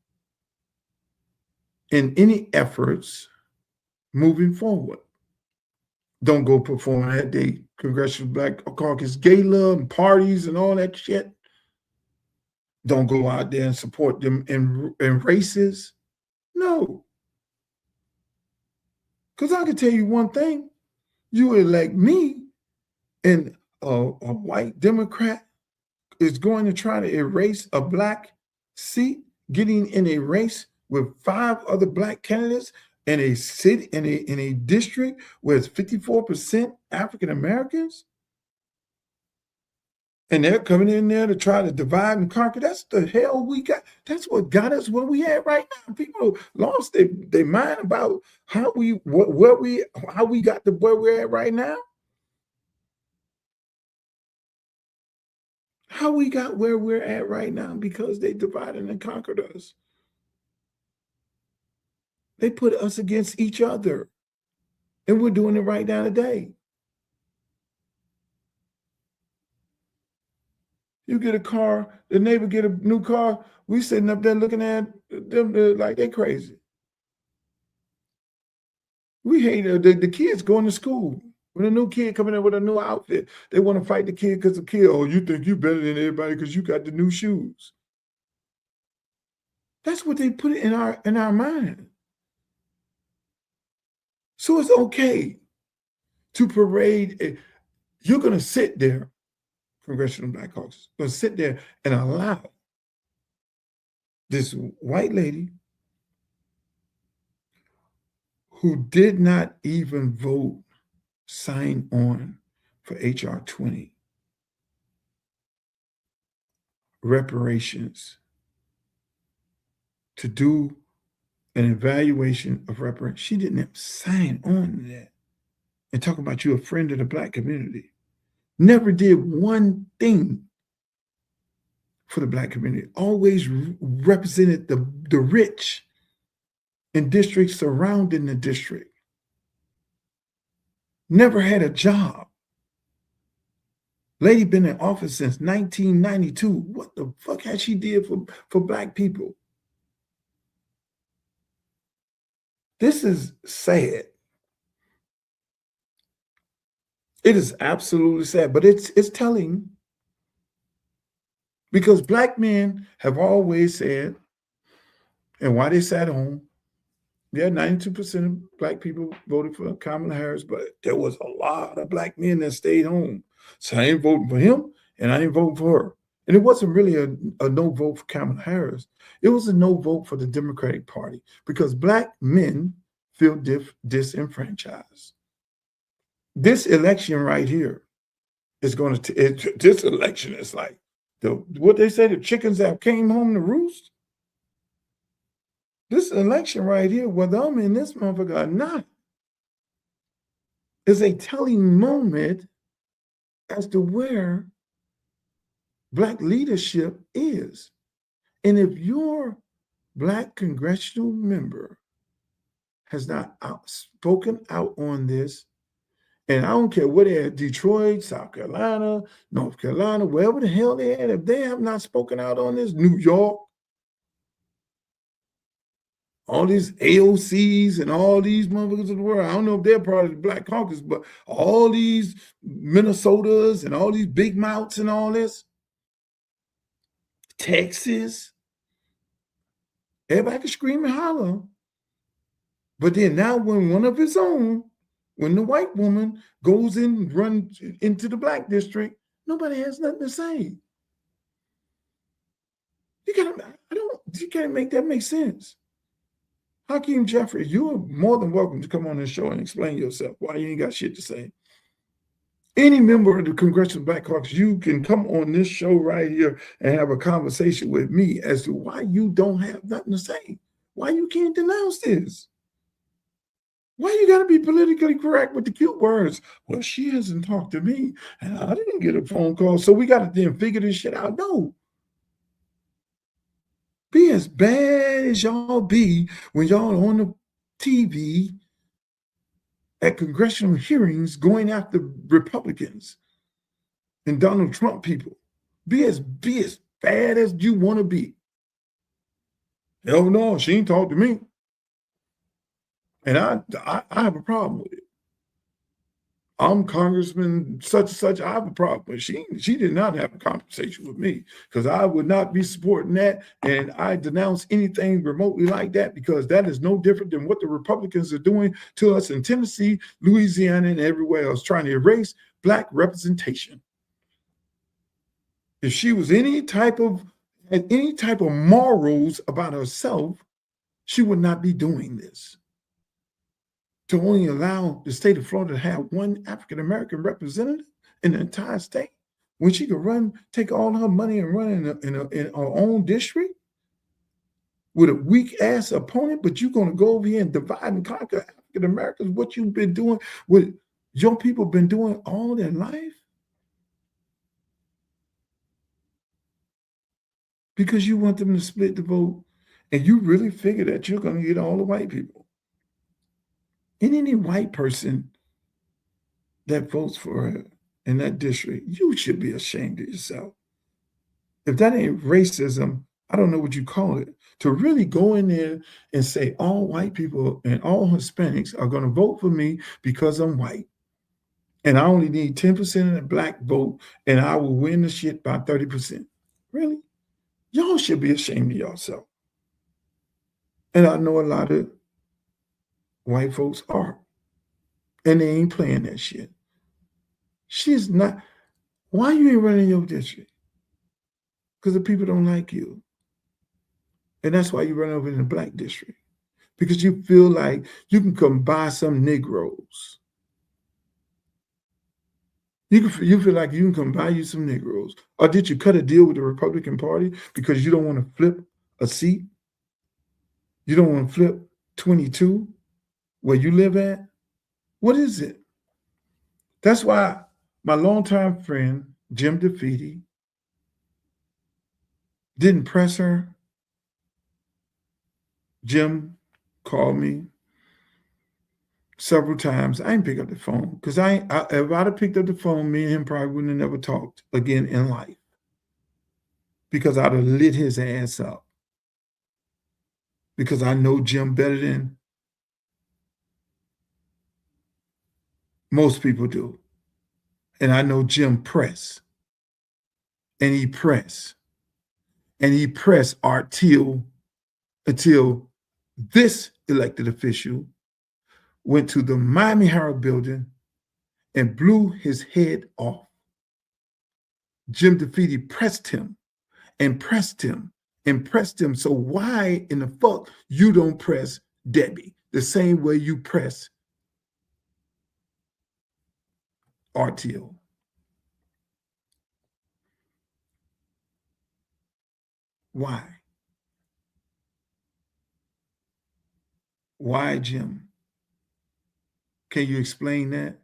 in any efforts moving forward. Don't go perform at the Congressional Black Caucus gala and parties and all that shit. Don't go out there and support them in races. No. Because I can tell you one thing. You elect me, and a white Democrat is going to try to erase a black seat, getting in a race with 5 other black candidates in a city, in a district where it's 54% African Americans, and they're coming in there to try to divide and conquer. That's the hell we got. That's what got us where we at right now. People lost their mind about how we got to where we're at right now. How we got where we're at right now because they divided and conquered us. They put us against each other. And we're doing it right now today. You get a car, the neighbor get a new car, we sitting up there looking at them like they crazy. We hate the kids going to school. When a new kid coming in with a new outfit, they want to fight the kid because the kid, oh, you think you better than everybody because you got the new shoes. That's what they put in our mind. So it's okay to parade. You're going to sit there, Congressional Black Caucus, going to sit there and allow this white lady who did not even vote sign on for H.R. 20, reparations, to do an evaluation of reparations. She didn't have to sign on to that. And talk about you a friend of the black community. Never did one thing for the black community. Always represented the rich in districts surrounding the district. Never had a job. Lady been in office since 1992. What the fuck has she did for black people? This is sad. It is absolutely sad, but it's telling, because black men have always said, and why they sat home, yeah, 92% of black people voted for Kamala Harris, but there was a lot of black men that stayed home. So I ain't voting for him, and I ain't voting for her. And it wasn't really a no vote for Kamala Harris. It was a no vote for the Democratic Party because black men feel disenfranchised. This election right here is going to, this election is like, what they say, the chickens that came home to roost. This election right here, whether I'm in this motherfucker or not, is a telling moment as to where black leadership is. And if your black congressional member has not spoken out on this, and I don't care where they're at, Detroit, South Carolina, North Carolina, wherever the hell they're at, if they have not spoken out on this, New York, all these AOCs and all these motherfuckers of the world. I don't know if they're part of the Black Caucus, but all these Minnesotas and all these big mouths and all this, Texas, everybody can scream and holler. But then now when one of his own, when the white woman goes in, runs into the black district, nobody has nothing to say. You can't make that make sense. Hakeem Jeffrey, you're more than welcome to come on this show and explain yourself why you ain't got shit to say. Any member of the Congressional Black Caucus, you can come on this show right here and have a conversation with me as to why you don't have nothing to say, why you can't denounce this. Why you got to be politically correct with the cute words? Well, she hasn't talked to me, and I didn't get a phone call, so we got to then figure this shit out. No. Be as bad as y'all be when y'all on the TV at congressional hearings going after Republicans and Donald Trump people. Be as bad as you want to be. Hell no, she ain't talked to me. And I have a problem with it. I'm Congressman such and such. I have a problem with it. She did not have a conversation with me because I would not be supporting that. And I denounce anything remotely like that because that is no different than what the Republicans are doing to us in Tennessee, Louisiana, and everywhere else, trying to erase Black representation. If she was had any type of morals about herself, she would not be doing this. To only allow the state of Florida to have one African-American representative in the entire state when she could take all her money and run in her own district with a weak-ass opponent, but you're going to go over here and divide and conquer African-Americans, what you've been doing, what your people been doing all their life? Because you want them to split the vote, and you really figure that you're going to get all the white people. And any white person that votes for her in that district, you should be ashamed of yourself. If that ain't racism, I don't know what you call it. To really go in there and say all white people and all Hispanics are going to vote for me because I'm white. And I only need 10% of the Black vote and I will win the shit by 30%. Really? Y'all should be ashamed of yourself. And I know a lot of white folks are. And they ain't playing that shit. She's not. Why you ain't running your district? Because the people don't like you. And that's why you run over in the Black district. Because you feel like you can come buy some Negroes. You feel like you can come buy you some Negroes. Or did you cut a deal with the Republican Party because you don't want to flip a seat? You don't want to flip 22 where you live at? What is it? That's why my longtime friend, Jim DeFeeti, didn't press her. Jim called me several times. I didn't pick up the phone because if I'd have picked up the phone, me and him probably wouldn't have never talked again in life because I'd have lit his ass up because I know Jim better than most people do. And I know Jim press. And he press. And he pressed until this elected official went to the Miami Herald building and blew his head off. Jim DeFeeti pressed him and pressed him and pressed him. So why in the fuck you don't press Debbie the same way you press RTO? Why? Why, Jim? Can you explain that?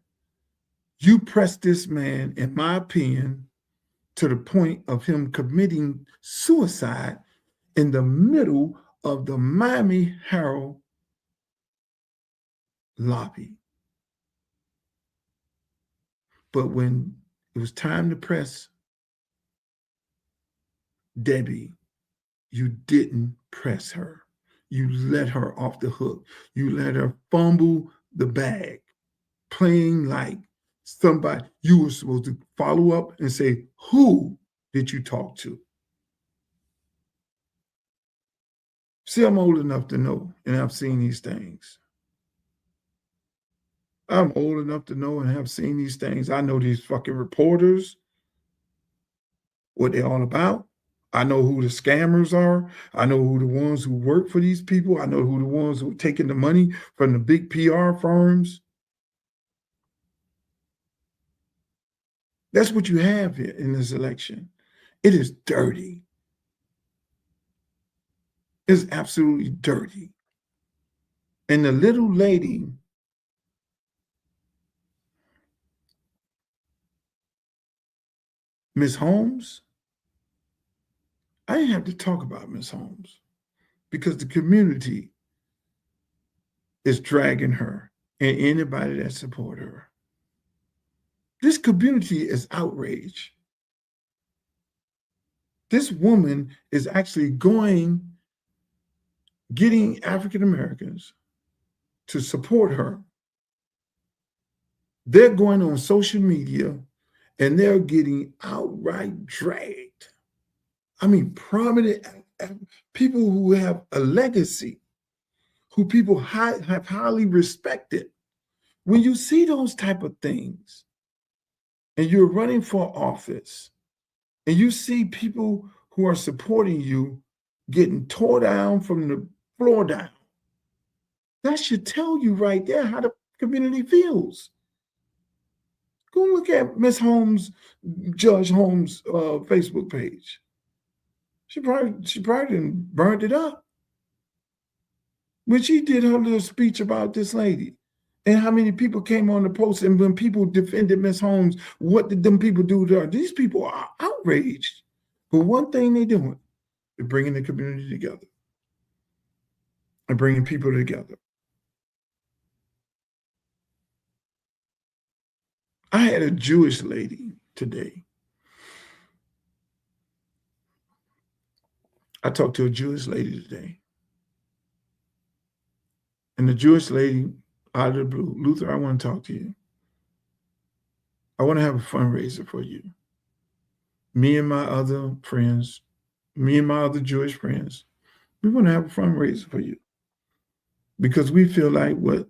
You pressed this man, in my opinion, to the point of him committing suicide in the middle of the Miami Herald lobby. But when it was time to press Debbie, you didn't press her. you let her off the hook. You let her fumble the bag, playing like somebody. You were supposed to follow up and say, who did you talk to? See, I'm old enough to know, and I've seen these things. I'm old enough to know and have seen these things. I know these fucking reporters, what they're all about. I know who the scammers are. I know who the ones who work for these people. I know who the ones who are taking the money from the big PR firms. That's what you have here in this election. It is dirty. It's absolutely dirty. And the little lady, Miss Holmes, I didn't have to talk about Miss Holmes because the community is dragging her and anybody that support her. This community is outraged. This woman is actually getting African Americans to support her. They're going on social media and they're getting outright dragged. I mean, prominent people who have a legacy, who people have highly respected. When you see those type of things and you're running for office and you see people who are supporting you getting tore down from the floor down, that should tell you right there how the community feels. Go look at Miss Holmes, Judge Holmes' Facebook page. She probably burned it up when she did her little speech about this lady and how many people came on the post. And when people defended Miss Holmes, what did them people do to her? These people are outraged. But one thing they're doing, they're bringing the community together and bringing people together. I had a Jewish lady today. I talked to a Jewish lady today. And the Jewish lady, out of the blue, Luther, I want to talk to you. I want to have a fundraiser for you. Me and my other friends, me and my other Jewish friends, we want to have a fundraiser for you. Because we feel like what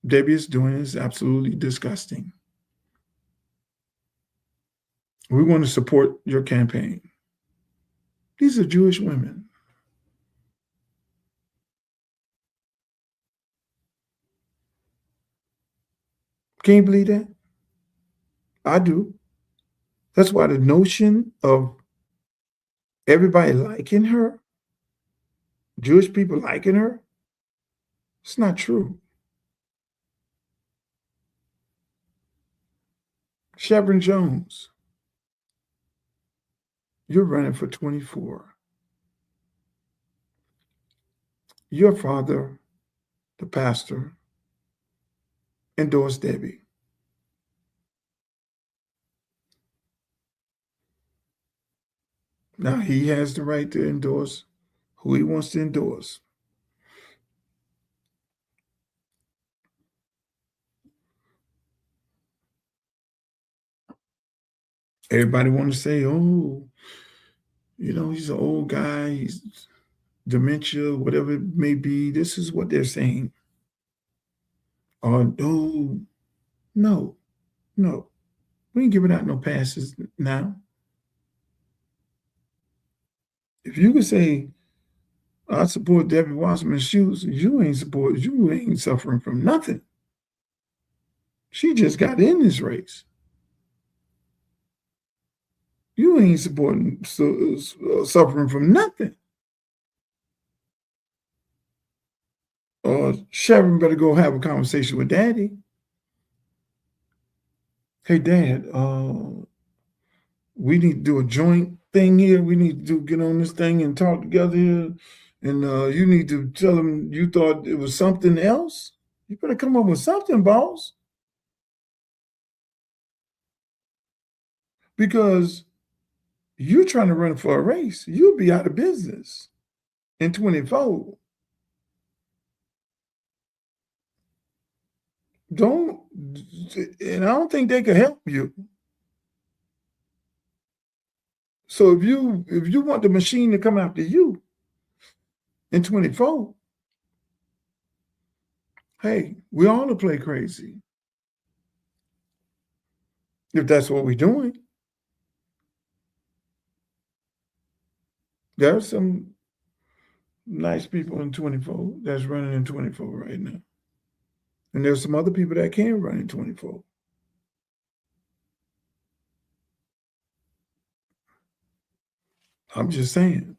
Debbie is doing is absolutely disgusting. We want to support your campaign. These are Jewish women. Can you believe that? I do. That's why the notion of everybody liking her, Jewish people liking her, it's not true. Chevron Jones, you're running for 24. Your father, the pastor, endorsed Debbie. Now he has the right to endorse who he wants to endorse. Everybody want to say, oh, you know, he's an old guy, he's dementia, whatever it may be. This is what they're saying. Oh, no. We ain't giving out no passes now. If you could say, I support Debbie Wasserman's shoes, you ain't suffering from nothing. She just got in this race. You ain't suffering from nothing. Chevron better go have a conversation with Daddy. Hey, Dad, we need to do a joint thing here. We need to get on this thing and talk together here. And you need to tell him you thought it was something else. You better come up with something, boss. Because you're trying to run for a race. You'll be out of business in 24. Don't, and I don't think they can help you. So if you want the machine to come after you in 24, hey, we all to play crazy. If that's what we're doing. There are some nice people in 24 that's running in 24 right now. And there's some other people that can run in 24. I'm just saying.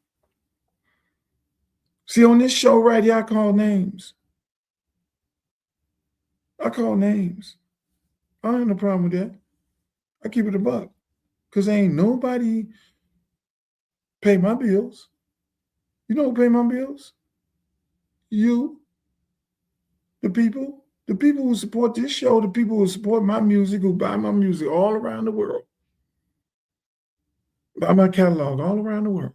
See, on this show right here, I call names. I call names. I don't have no problem with that. I keep it a buck. Because ain't nobody pay my bills. You know who pay my bills? You. The people who support this show, the people who support my music, who buy my music all around the world. Buy my catalog all around the world.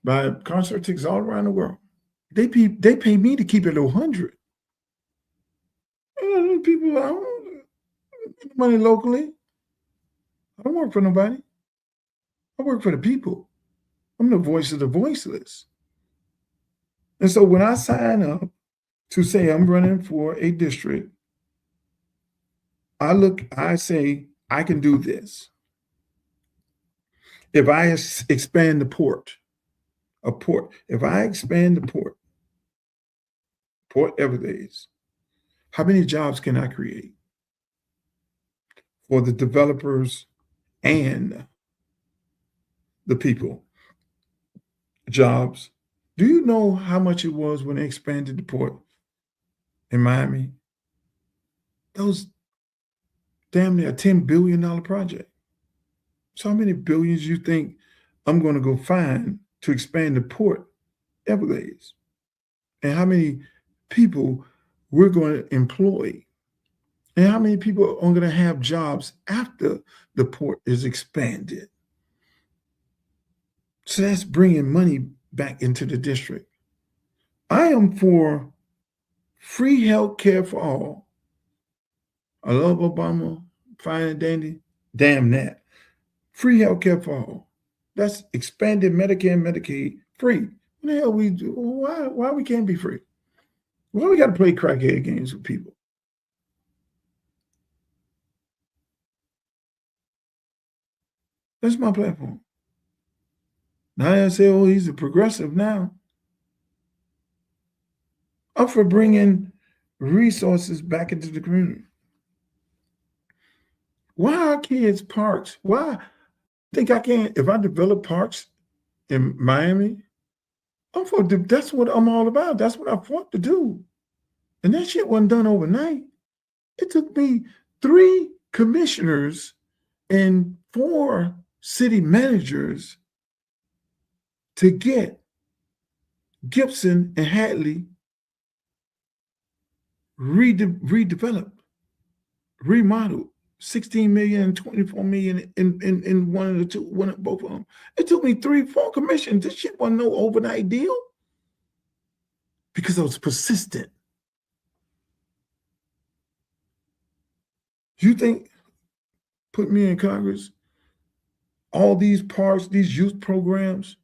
Buy concert tickets all around the world. They pay me to keep it 100. People, I don't get money locally. I don't work for nobody. I work for the people. I'm the voice of the voiceless. And so when I sign up to say I'm running for a district, I say I can do this. If I expand the port, if I expand the Port Everglades, how many jobs can I create for the developers and the people? Jobs. Do you know how much it was when they expanded the port in Miami? That was damn near a $10 billion project. So how many billions you think I'm going to go find to expand the Port Everglades? And how many people we're going to employ? And how many people are going to have jobs after the port is expanded? So that's bringing money back into the district. I am for free health care for all. I love Obama, fine and dandy. Damn that. Free health care for all. That's expanded Medicare and Medicaid free. What the hell we do? Why we can't be free? Why we got to play crackhead games with people? That's my platform. Now I say, oh, he's a progressive now. I'm for bringing resources back into the community. Why are kids parks? Why think I can't? If I develop parks in Miami, that's what I'm all about. That's what I fought to do. And that shit wasn't done overnight. It took me 3 commissioners and 4 city managers to get Gibson and Hadley redeveloped, remodeled. 16 million and 24 million in both of them. It took me 3-4 commissions. This shit wasn't no overnight deal because I was persistent. You think put me in Congress, all these parks, these youth programs,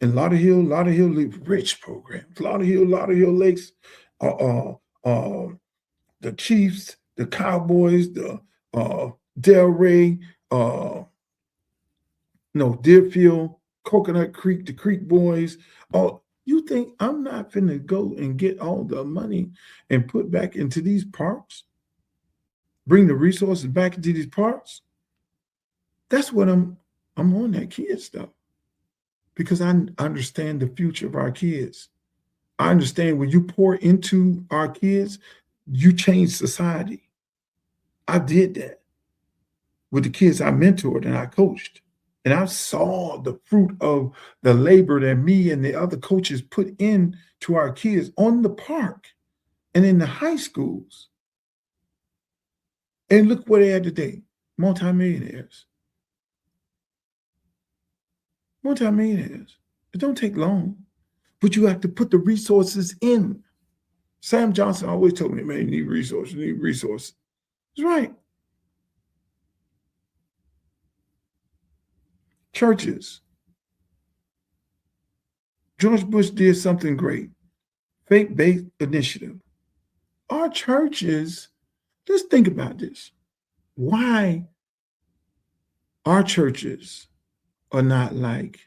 and Lauderhill Rich programs, Lauderhill Lakes, the Chiefs, the Cowboys, the Delray, Deerfield, Coconut Creek, the Creek Boys. You think I'm not finna go and get all the money and put back into these parks? Bring the resources back into these parks? That's what I'm on that kid stuff. Because I understand the future of our kids. I understand when you pour into our kids, you change society. I did that with the kids I mentored and I coached. And I saw the fruit of the labor that me and the other coaches put into our kids on the park and in the high schools. And look where they are today, multimillionaires. Multimillionaires. It don't take long. but you have to put the resources in. Sam Johnson always told me, man, you need resources, you need resources. That's right. Churches. George Bush did something great. Faith-based initiative. Our churches, let's think about this. Why our churches are not like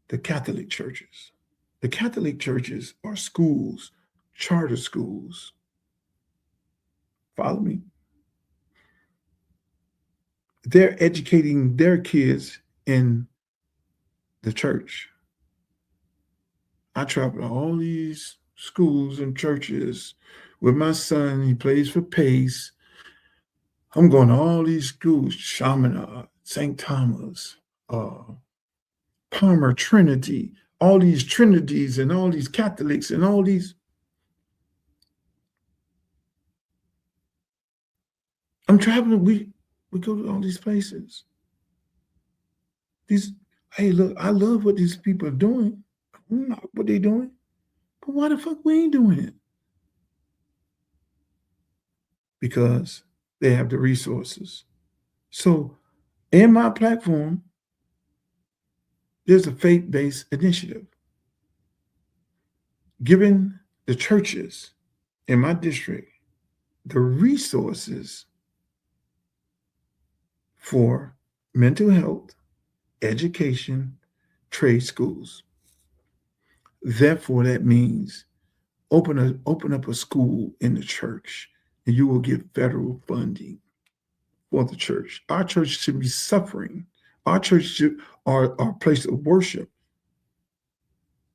the Catholic churches. The Catholic churches are schools, charter schools. Follow me? They're educating their kids in the church. I travel to all these schools and churches with my son. He plays for Pace. I'm going to all these schools, Chaminade, St. Thomas, Palmer Trinity, all these Trinities and all these Catholics and all these. I'm traveling, we go to all these places. Hey, look, I love what these people are doing. I don't know what they're doing, but why the fuck we ain't doing it? Because they have the resources. So in my platform, there's a faith-based initiative giving the churches in my district the resources for mental health, education, trade schools. Therefore, that means open up a school in the church and you will get federal funding for the church. Our church should be suffering. Our church should are our place of worship.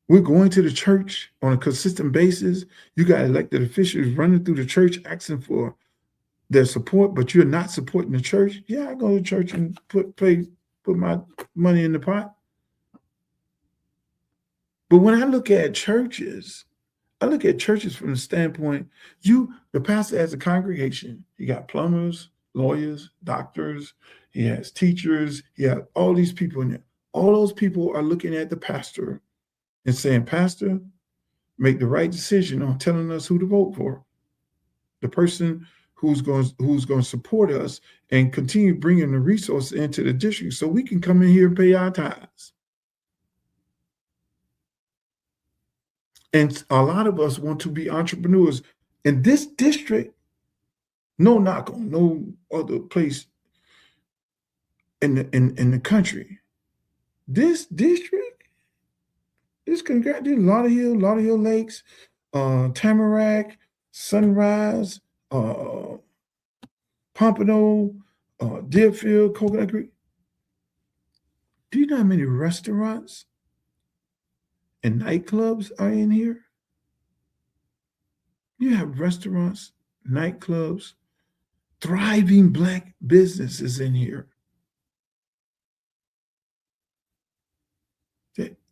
We're going to the church on a consistent basis. You got elected officials running through the church asking for their support, but you're not supporting the church. Yeah, I go to church and put my money in the pot. But when I look at churches from the standpoint, the pastor has a congregation. You got plumbers, lawyers, doctors, he has teachers, he has all these people in there. All those people are looking at the pastor and saying, Pastor, make the right decision on telling us who to vote for. The person who's going to support us and continue bringing the resources into the district so we can come in here and pay our tithes. And a lot of us want to be entrepreneurs. In this district, no knock on no other place in the country. This district, there's Lauderhill Lakes, Tamarack, Sunrise, Pompano, Deerfield, Coconut Creek. Do you know how many restaurants and nightclubs are in here? You have restaurants, nightclubs, thriving Black businesses in here.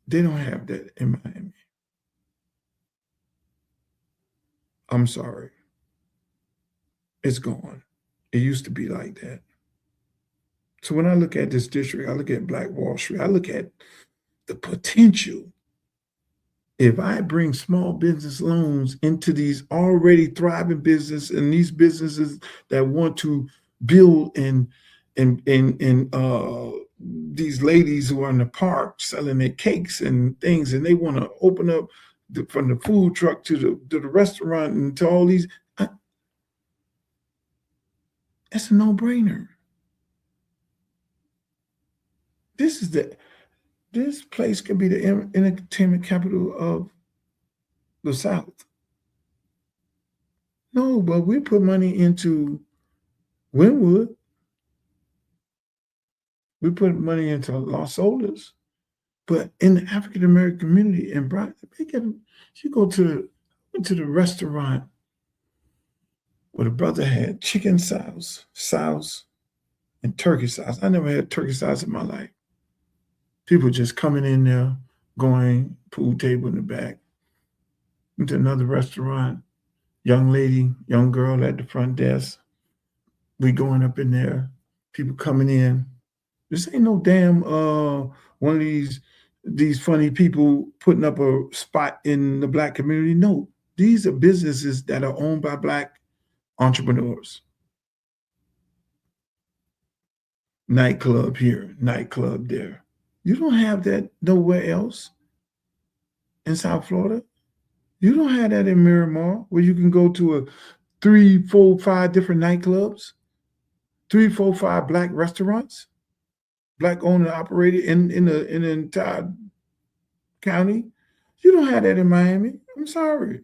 They don't have that in Miami. I'm sorry. It's gone. It used to be like that. So when I look at this district, I look at Black Wall Street, I look at the potential. If I bring small business loans into these already thriving businesses and these businesses that want to build in these ladies who are in the park selling their cakes and things, and they want to open up from the food truck to the restaurant and to all these, that's a no-brainer. This place could be the entertainment capital of the South. No, but we put money into Wynwood. We put money into Las Olas. But in the African American community in Brighton, you go to the restaurant where the brother had chicken sauce, and turkey sauce. I never had turkey sauce in my life. People just coming in there, going, pool table in the back. Went to another restaurant, young girl at the front desk. We going up in there, people coming in. This ain't no damn one of these these funny people putting up a spot in the Black community. No, these are businesses that are owned by Black entrepreneurs. Nightclub here, nightclub there. You don't have that nowhere else in South Florida. You don't have that in Miramar, where you can go to a 3, 4, 5 different nightclubs, 3, 4, 5 Black restaurants, Black owned and operated in the entire county. You don't have that in Miami. I'm sorry.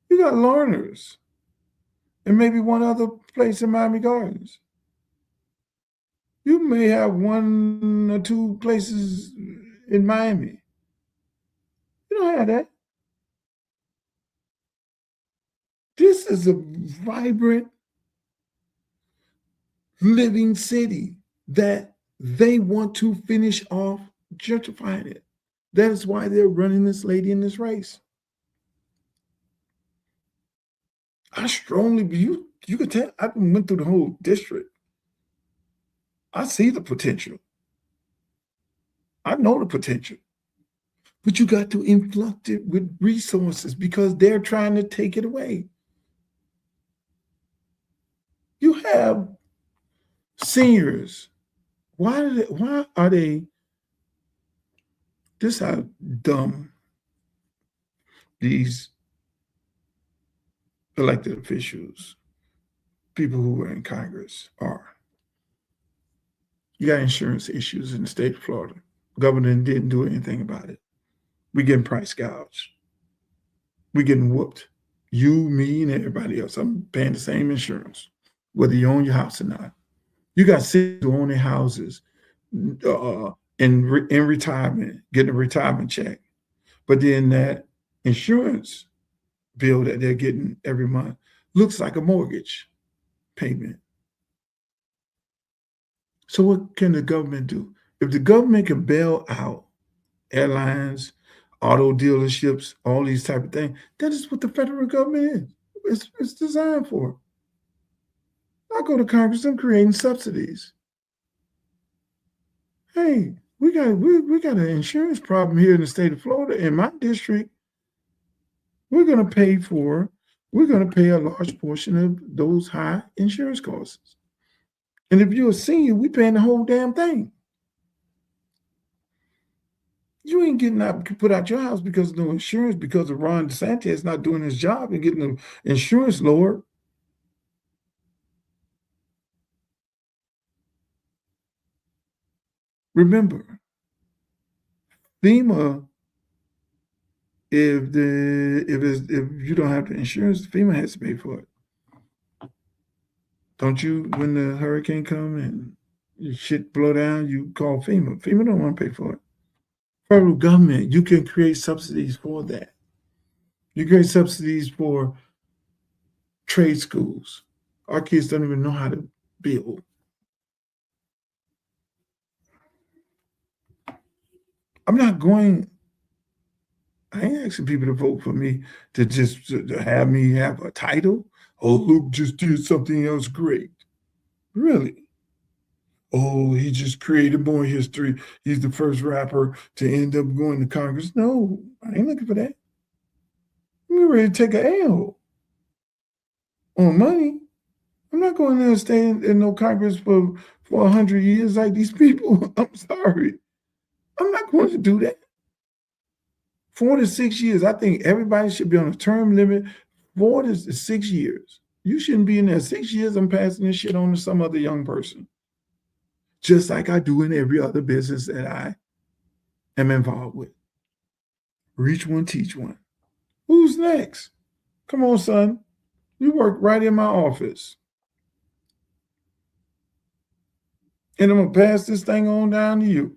You got Learners and maybe one other place in Miami Gardens. You may have 1 or 2 places in Miami. You don't have that. This is a vibrant, living city that they want to finish off gentrifying it. That is why they're running this lady in this race. I strongly, you could tell, I went through the whole district. I see the potential. I know the potential. But you got to influx it with resources because they're trying to take it away. You have seniors. Why are they, this is how dumb these elected officials, people who are in Congress are. You got insurance issues in the state of Florida. Governor didn't do anything about it. We're getting price gouged. We're getting whooped. You, me, and everybody else. I'm paying the same insurance, whether you own your house or not. You got cities who own their houses in retirement, getting a retirement check. But then that insurance bill that they're getting every month looks like a mortgage payment. So what can the government do? If the government can bail out airlines, auto dealerships, all these type of things, that is what the federal government is. It's designed for. I go to Congress, I'm creating subsidies. Hey, we got an insurance problem here in the state of Florida. In my district, we're going to pay a large portion of those high insurance costs. And if you're a senior, we paying the whole damn thing. You ain't getting out, put out your house because of no insurance, because of Ron DeSantis not doing his job and getting the insurance lowered. Remember, FEMA, if you don't have the insurance, FEMA has to pay for it. Don't you, when the hurricane come and your shit blow down, you call FEMA. FEMA don't want to pay for it. Federal government, you can create subsidies for that. You create subsidies for trade schools. Our kids don't even know how to build. I ain't asking people to vote for me to just to have me have a title. Oh, Luke just did something else great. Really? Oh, he just created more history. He's the first rapper to end up going to Congress. No, I ain't looking for that. I'm ready to take an L on money. I'm not going there and stay in no Congress for 100 years like these people. I'm sorry. I'm not going to do that. 4 to 6 years. I think everybody should be on a term limit, 4 to 6 years. You shouldn't be in there 6 years. I'm passing this shit on to some other young person. Just like I do in every other business that I am involved with. Reach one, teach one. Who's next? Come on, son. You work right in my office. And I'm going to pass this thing on down to you.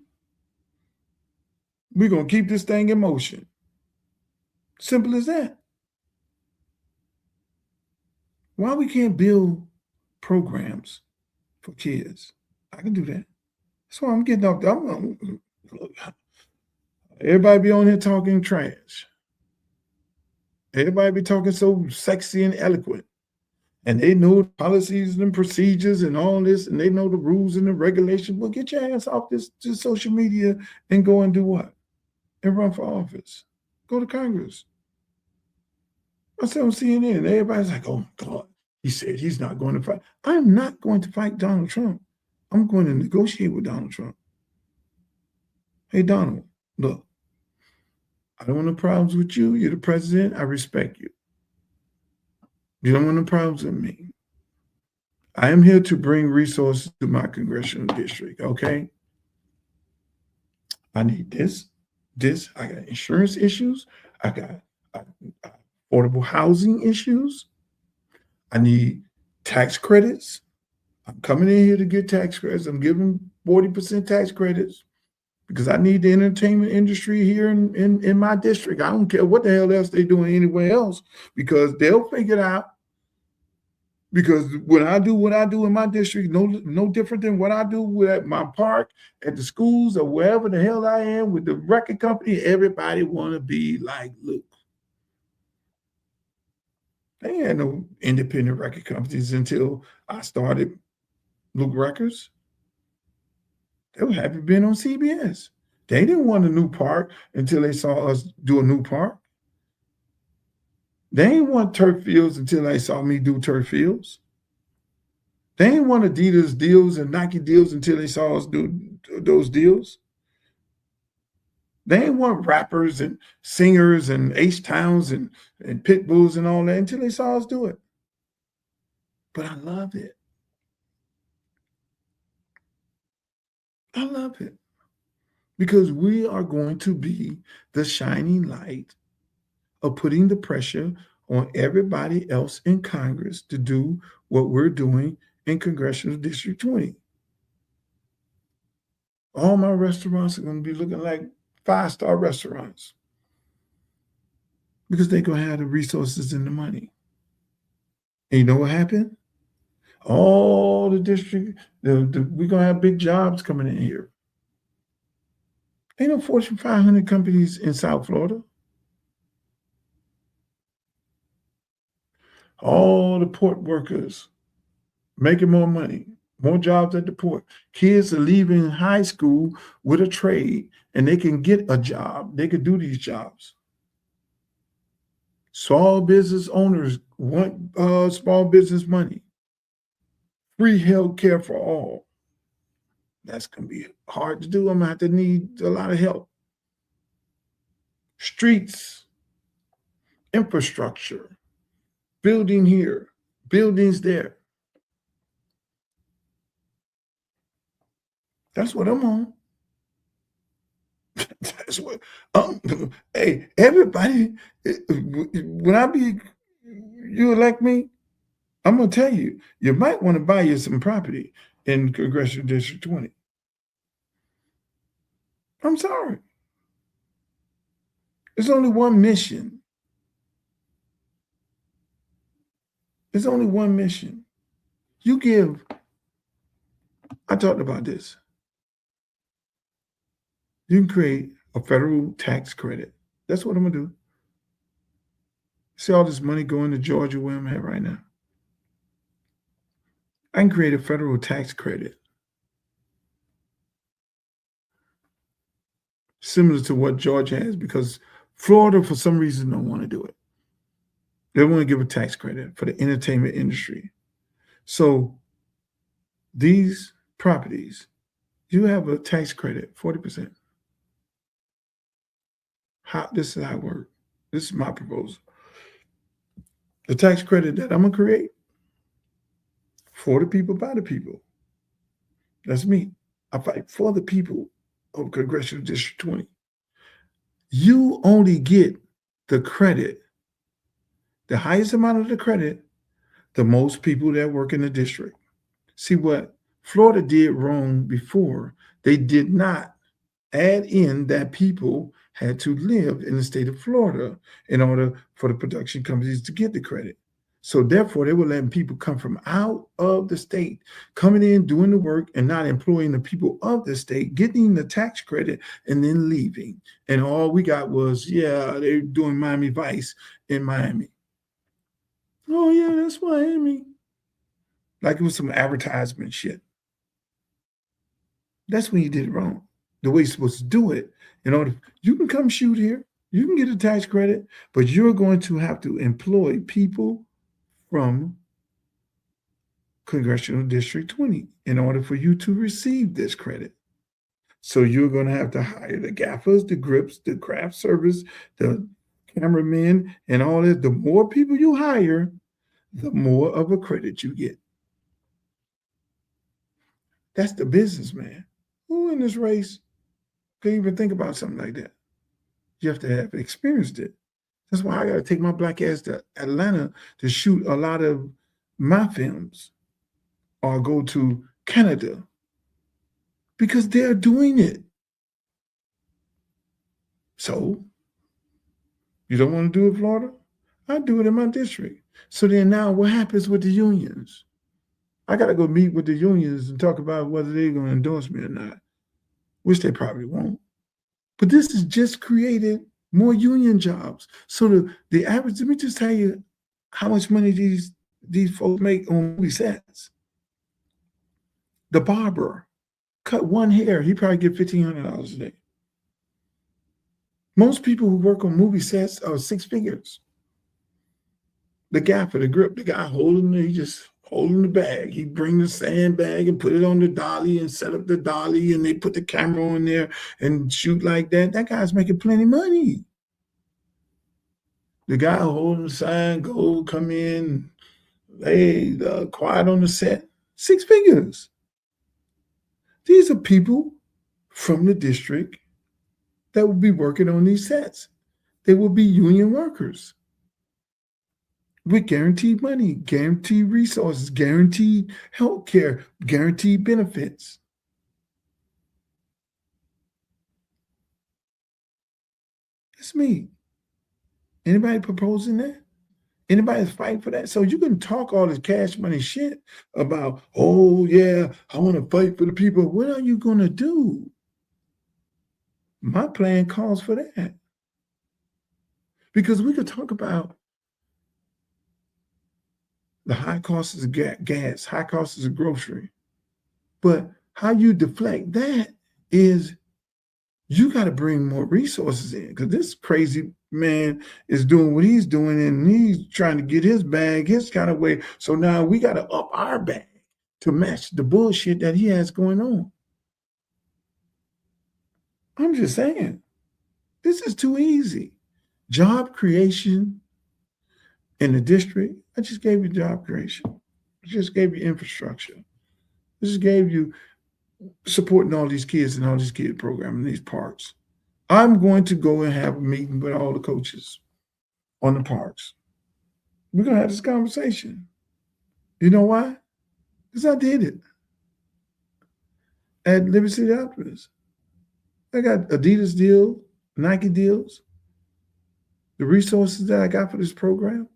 We're going to keep this thing in motion. Simple as that. Why we can't build programs for kids? I can do that. That's why I'm getting off. Everybody be on here talking trash. Everybody be talking so sexy and eloquent. And they know the policies and procedures and all this, and they know the rules and the regulations. Well, get your ass off this social media and go and do what? and run for office. Go to Congress. I said on CNN, everybody's like, oh, God, he said he's not going to fight. I'm not going to fight Donald Trump. I'm going to negotiate with Donald Trump. Hey, Donald, look, I don't want no problems with you. You're the president. I respect you. You don't want no problems with me. I am here to bring resources to my congressional district, okay? I need this. I got insurance issues. I got affordable housing issues. I need tax credits. I'm coming in here to get tax credits. I'm giving 40% tax credits because I need the entertainment industry here in my district. I don't care what the hell else they're doing anywhere else because they'll figure it out. Because when I do what I do in my district, no different than what I do at my park, at the schools, or wherever the hell I am with the record company, everybody want to be like Luke. They had no independent record companies until I started Luke Records. They were happy being on CBS. They didn't want a new park until they saw us do a new park. They ain't want turf fields until they saw me do turf fields. They ain't want Adidas deals and Nike deals until they saw us do those deals. They ain't want rappers and singers and H-Towns and pit bulls and all that until they saw us do it. But I love it. I love it. Because we are going to be the shining light of putting the pressure on everybody else in Congress to do what we're doing in Congressional District 20. All my restaurants are going to be looking like 5-star restaurants because they're going to have the resources and the money. And you know what happened? All the district, we're going to have big jobs coming in here. Ain't no Fortune 500 companies in South Florida. All the port workers making more money, more jobs at the port. Kids are leaving high school with a trade and they can get a job. They can do these jobs. Small business owners want small business money. Free health care for all. That's going to be hard to do. I'm going to have to need a lot of help. Streets, infrastructure, building here, buildings there. That's what I'm on. That's what, hey, everybody, when you elect me, I'm going to tell you, you might want to buy you some property in Congressional District 20. I'm sorry. There's only one mission. There's only one mission. I talked about this. You can create a federal tax credit. That's what I'm going to do. See all this money going to Georgia where I'm at right now? I can create a federal tax credit similar to what Georgia has because Florida, for some reason, don't want to do it. They want to give a tax credit for the entertainment industry. So these properties, you have a tax credit, 40%. This is how it works. This is my proposal. The tax credit that I'm going to create for the people, by the people. That's me. I fight for the people of Congressional District 20. You only get the credit, the highest amount of the credit, the most people that work in the district. See what Florida did wrong before, they did not add in that people had to live in the state of Florida in order for the production companies to get the credit. So therefore, they were letting people come from out of the state, coming in, doing the work, and not employing the people of the state, getting the tax credit, and then leaving. And all we got was, yeah, they're doing Miami Vice in Miami. Oh, yeah, that's Miami. Like it was some advertisement shit. That's when you did it wrong. The way you're supposed to do it In order, you can come shoot here, you can get a tax credit, but you're going to have to employ people from Congressional District 20 in order for you to receive this credit. So you're going to have to hire the gaffers, the grips, the craft service, the cameramen, and all that. The more people you hire, the more of a credit you get. That's the business, man. Who in this race can even think about something like that? You have to have experienced it. That's why I got to take my black ass to Atlanta to shoot a lot of my films, or go to Canada, because they're doing it. So, you don't want to do it in Florida? I do it in my district. So then now what happens with the unions? I got to go meet with the unions and talk about whether they're going to endorse me or not, which they probably won't. But this has just created more union jobs. So the average, let me just tell you how much money these folks make on movie sets. The barber cut one hair, he probably get $1,500 a day. Most people who work on movie sets are 6 figures. The gaffer, the grip, the guy he just holding the bag. He bring the sandbag and put it on the dolly and set up the dolly, and they put the camera on there and shoot like that. That guy's making plenty of money. The guy holding the sign, go, come in, hey, quiet on the set, 6 figures. These are people from the district that will be working on these sets. They will be union workers with guaranteed money, guaranteed resources, guaranteed health care, guaranteed benefits. That's me. Anybody proposing that? Anybody's fighting for that? So you can talk all this cash money shit about, oh yeah, I want to fight for the people. What are you going to do? My plan calls for that. Because we could talk about the high costs of gas, high costs of grocery. But how you deflect that is you got to bring more resources in, because this crazy man is doing what he's doing and he's trying to get his bag his kind of way. So now we got to up our bag to match the bullshit that he has going on. I'm just saying, this is too easy. Job creation in the district, I just gave you job creation. I just gave you infrastructure. I just gave you supporting all these kids and all these kid programs in these parks. I'm going to go and have a meeting with all the coaches on the parks. We're going to have this conversation. You know why? Because I did it at Liberty City Optimus. I got Adidas deal, Nike deals, the resources that I got for this program,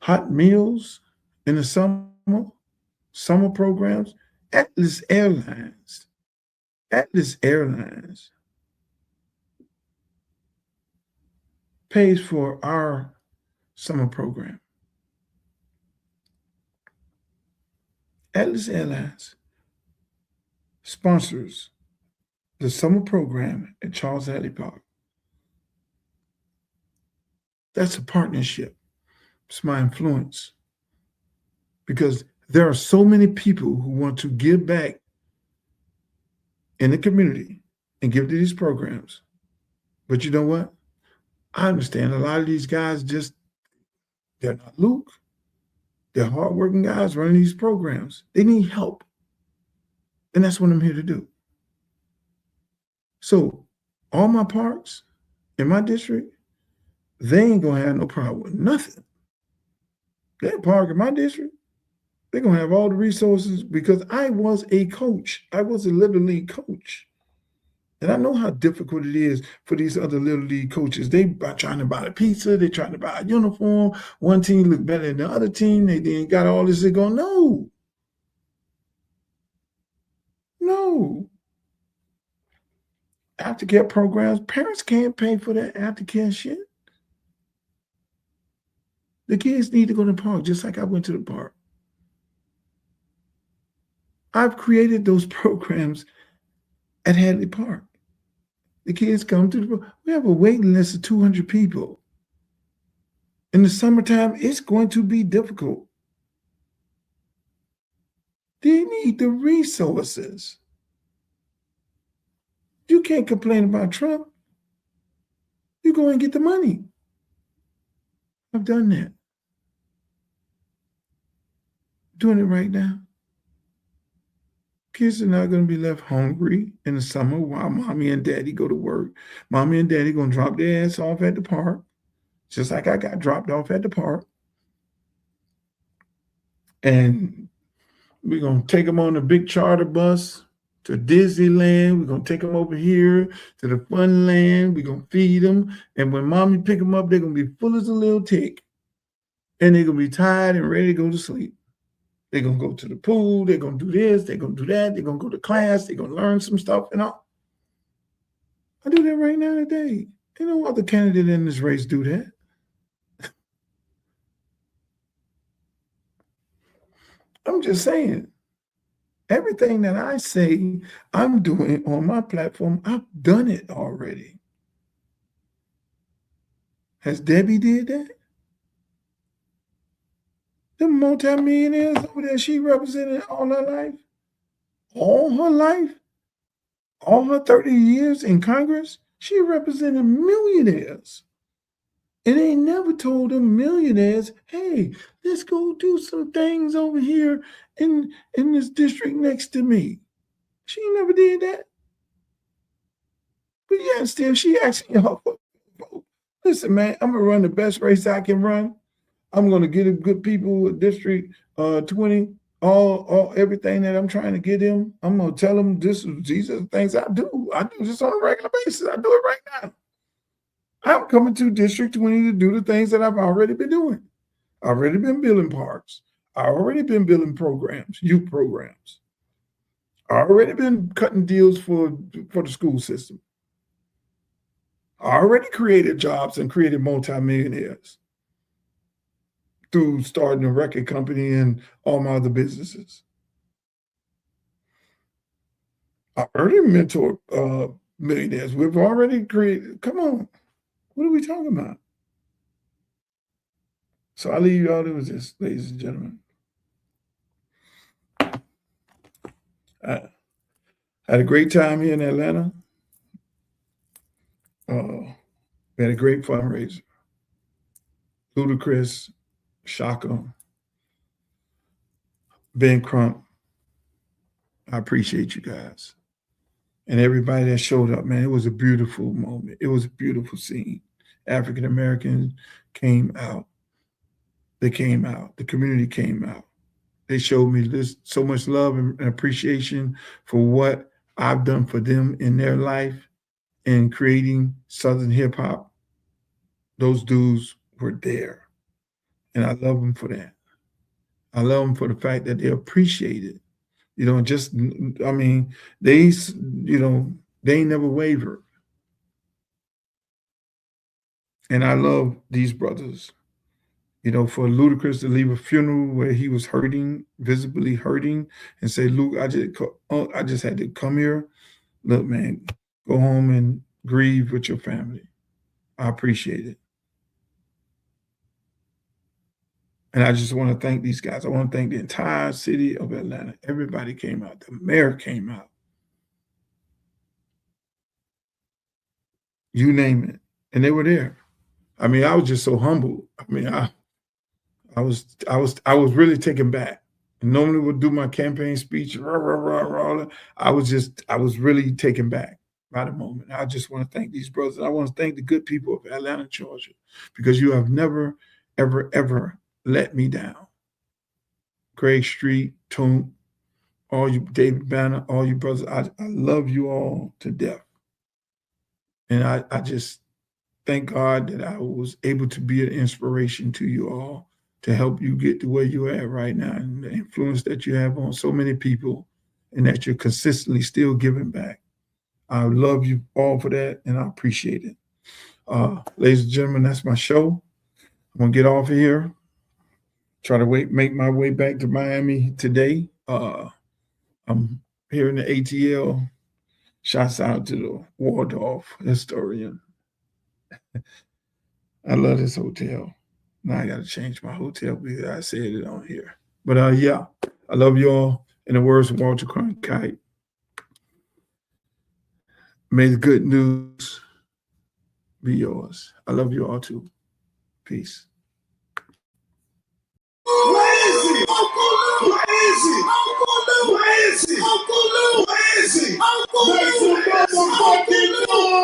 hot meals in the summer programs, Atlas Airlines pays for our summer program. Atlas Airlines sponsors the summer program at Charles Hadley Park. That's a partnership. It's my influence. Because there are so many people who want to give back in the community and give to these programs. But you know what? I understand a lot of these guys they're not Luke. They're hardworking guys running these programs. They need help. And that's what I'm here to do. So all my parks in my district, they ain't gonna have no problem with nothing. That park in my district, they're gonna have all the resources, because I was a coach. I was a Little League coach. And I know how difficult it is for these other Little League coaches. They are trying to buy a pizza, they're trying to buy a uniform. One team look better than the other team. They then got all this, they go, no. Aftercare programs, parents can't pay for that aftercare shit. The kids need to go to the park, just like I went to the park. I've created those programs at Hadley Park. The kids come to the, we have a waiting list of 200 people. In the summertime, it's going to be difficult. They need the resources. You can't complain about Trump. You go and get the money. I've done that. Doing it right now. Kids are not going to be left hungry in the summer while mommy and daddy go to work. Mommy and daddy going to drop their ass off at the park, just like I got dropped off at the park. And we're going to take them on a big charter bus to Disneyland. We're going to take them over here to the fun land. We're going to feed them. And when mommy pick them up, they're going to be full as a little tick. And they're going to be tired and ready to go to sleep. They're going to go to the pool. They're going to do this. They're going to do that. They're going to go to class. They're going to learn some stuff and all. I do that right now today. Ain't no other candidate in this race do that. I'm just saying, everything that I say I'm doing on my platform, I've done it already. Has Debbie did that? The multimillionaires over there she represented all her life, all her 30 years in Congress, she represented millionaires. And they never told them millionaires, hey, let's go do some things over here in this district next to me. She never did that. But yeah, still, she actually, listen, man, I'm going to run the best race I can run. I'm going to get a good people with District 20, all everything that I'm trying to get them. I'm going to tell them these are the things I do. I do this on a regular basis. I do it right now. I'm coming to District 20 to do the things that I've already been doing. I've already been building parks. I've already been building programs, youth programs. I've already been cutting deals for the school system. I already created jobs and created multimillionaires through starting a record company and all my other businesses. I already mentored millionaires. We've already created, come on, what are we talking about? So I leave y'all with this, ladies and gentlemen. I had a great time here in Atlanta. We had a great fundraiser. Ludacris, Shaka, Ben Crump. I appreciate you guys. And everybody that showed up, man, it was a beautiful moment. It was a beautiful scene. African Americans came out. They came out. The community came out. They showed me this so much love and appreciation for what I've done for them in their life in creating Southern hip hop. Those dudes were there. And I love them for that. I love them for the fact that they appreciate it. You know, just, I mean, they ain't never wavered. And I love these brothers. You know, for Ludacris to leave a funeral where he was hurting, visibly hurting, and say, Luke, I just had to come here. Look, man, go home and grieve with your family. I appreciate it. And I just want to thank these guys. I want to thank the entire city of Atlanta. Everybody came out. The mayor came out. You name it. And they were there. I mean, I was just so humbled. I mean, I was really taken back. Normally would do my campaign speech. I was really taken back by the moment. I just want to thank these brothers. I want to thank the good people of Atlanta, Georgia, because you have never, ever, ever let me down. Craig Street, Toon, all you, David Banner, all you brothers, I love you all to death. And I just thank God that I was able to be an inspiration to you all, to help you get to where you're at right now, and the influence that you have on so many people, and that you're consistently still giving back. I love you all for that, and I appreciate it. Ladies and gentlemen, that's my show. I'm gonna get off of here. Try to make my way back to Miami today. I'm here in the ATL Shouts out to the Waldorf historian. I love this hotel. Now I got to change my hotel because I said it on here. But yeah, I love you all. In the words of Walter Cronkite, may the good news be yours. I love you all too. Peace. Where is he? Where is he? Where is he? Where is he? Make some motherfucking noise!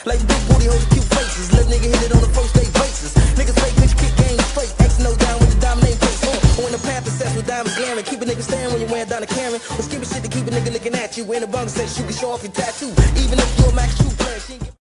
Like big booty hoes, cute faces. Let nigga hit it on the first day basis. Niggas fake bitch kick game straight. X no down with the dominate face on. When the Panther sets with diamonds glaring. Keep a nigga staring when you wearing down a Karen. Or skip shit to keep a nigga looking at you. In the bunk says you can show off your tattoo. Even if you're a Max True player, she ain't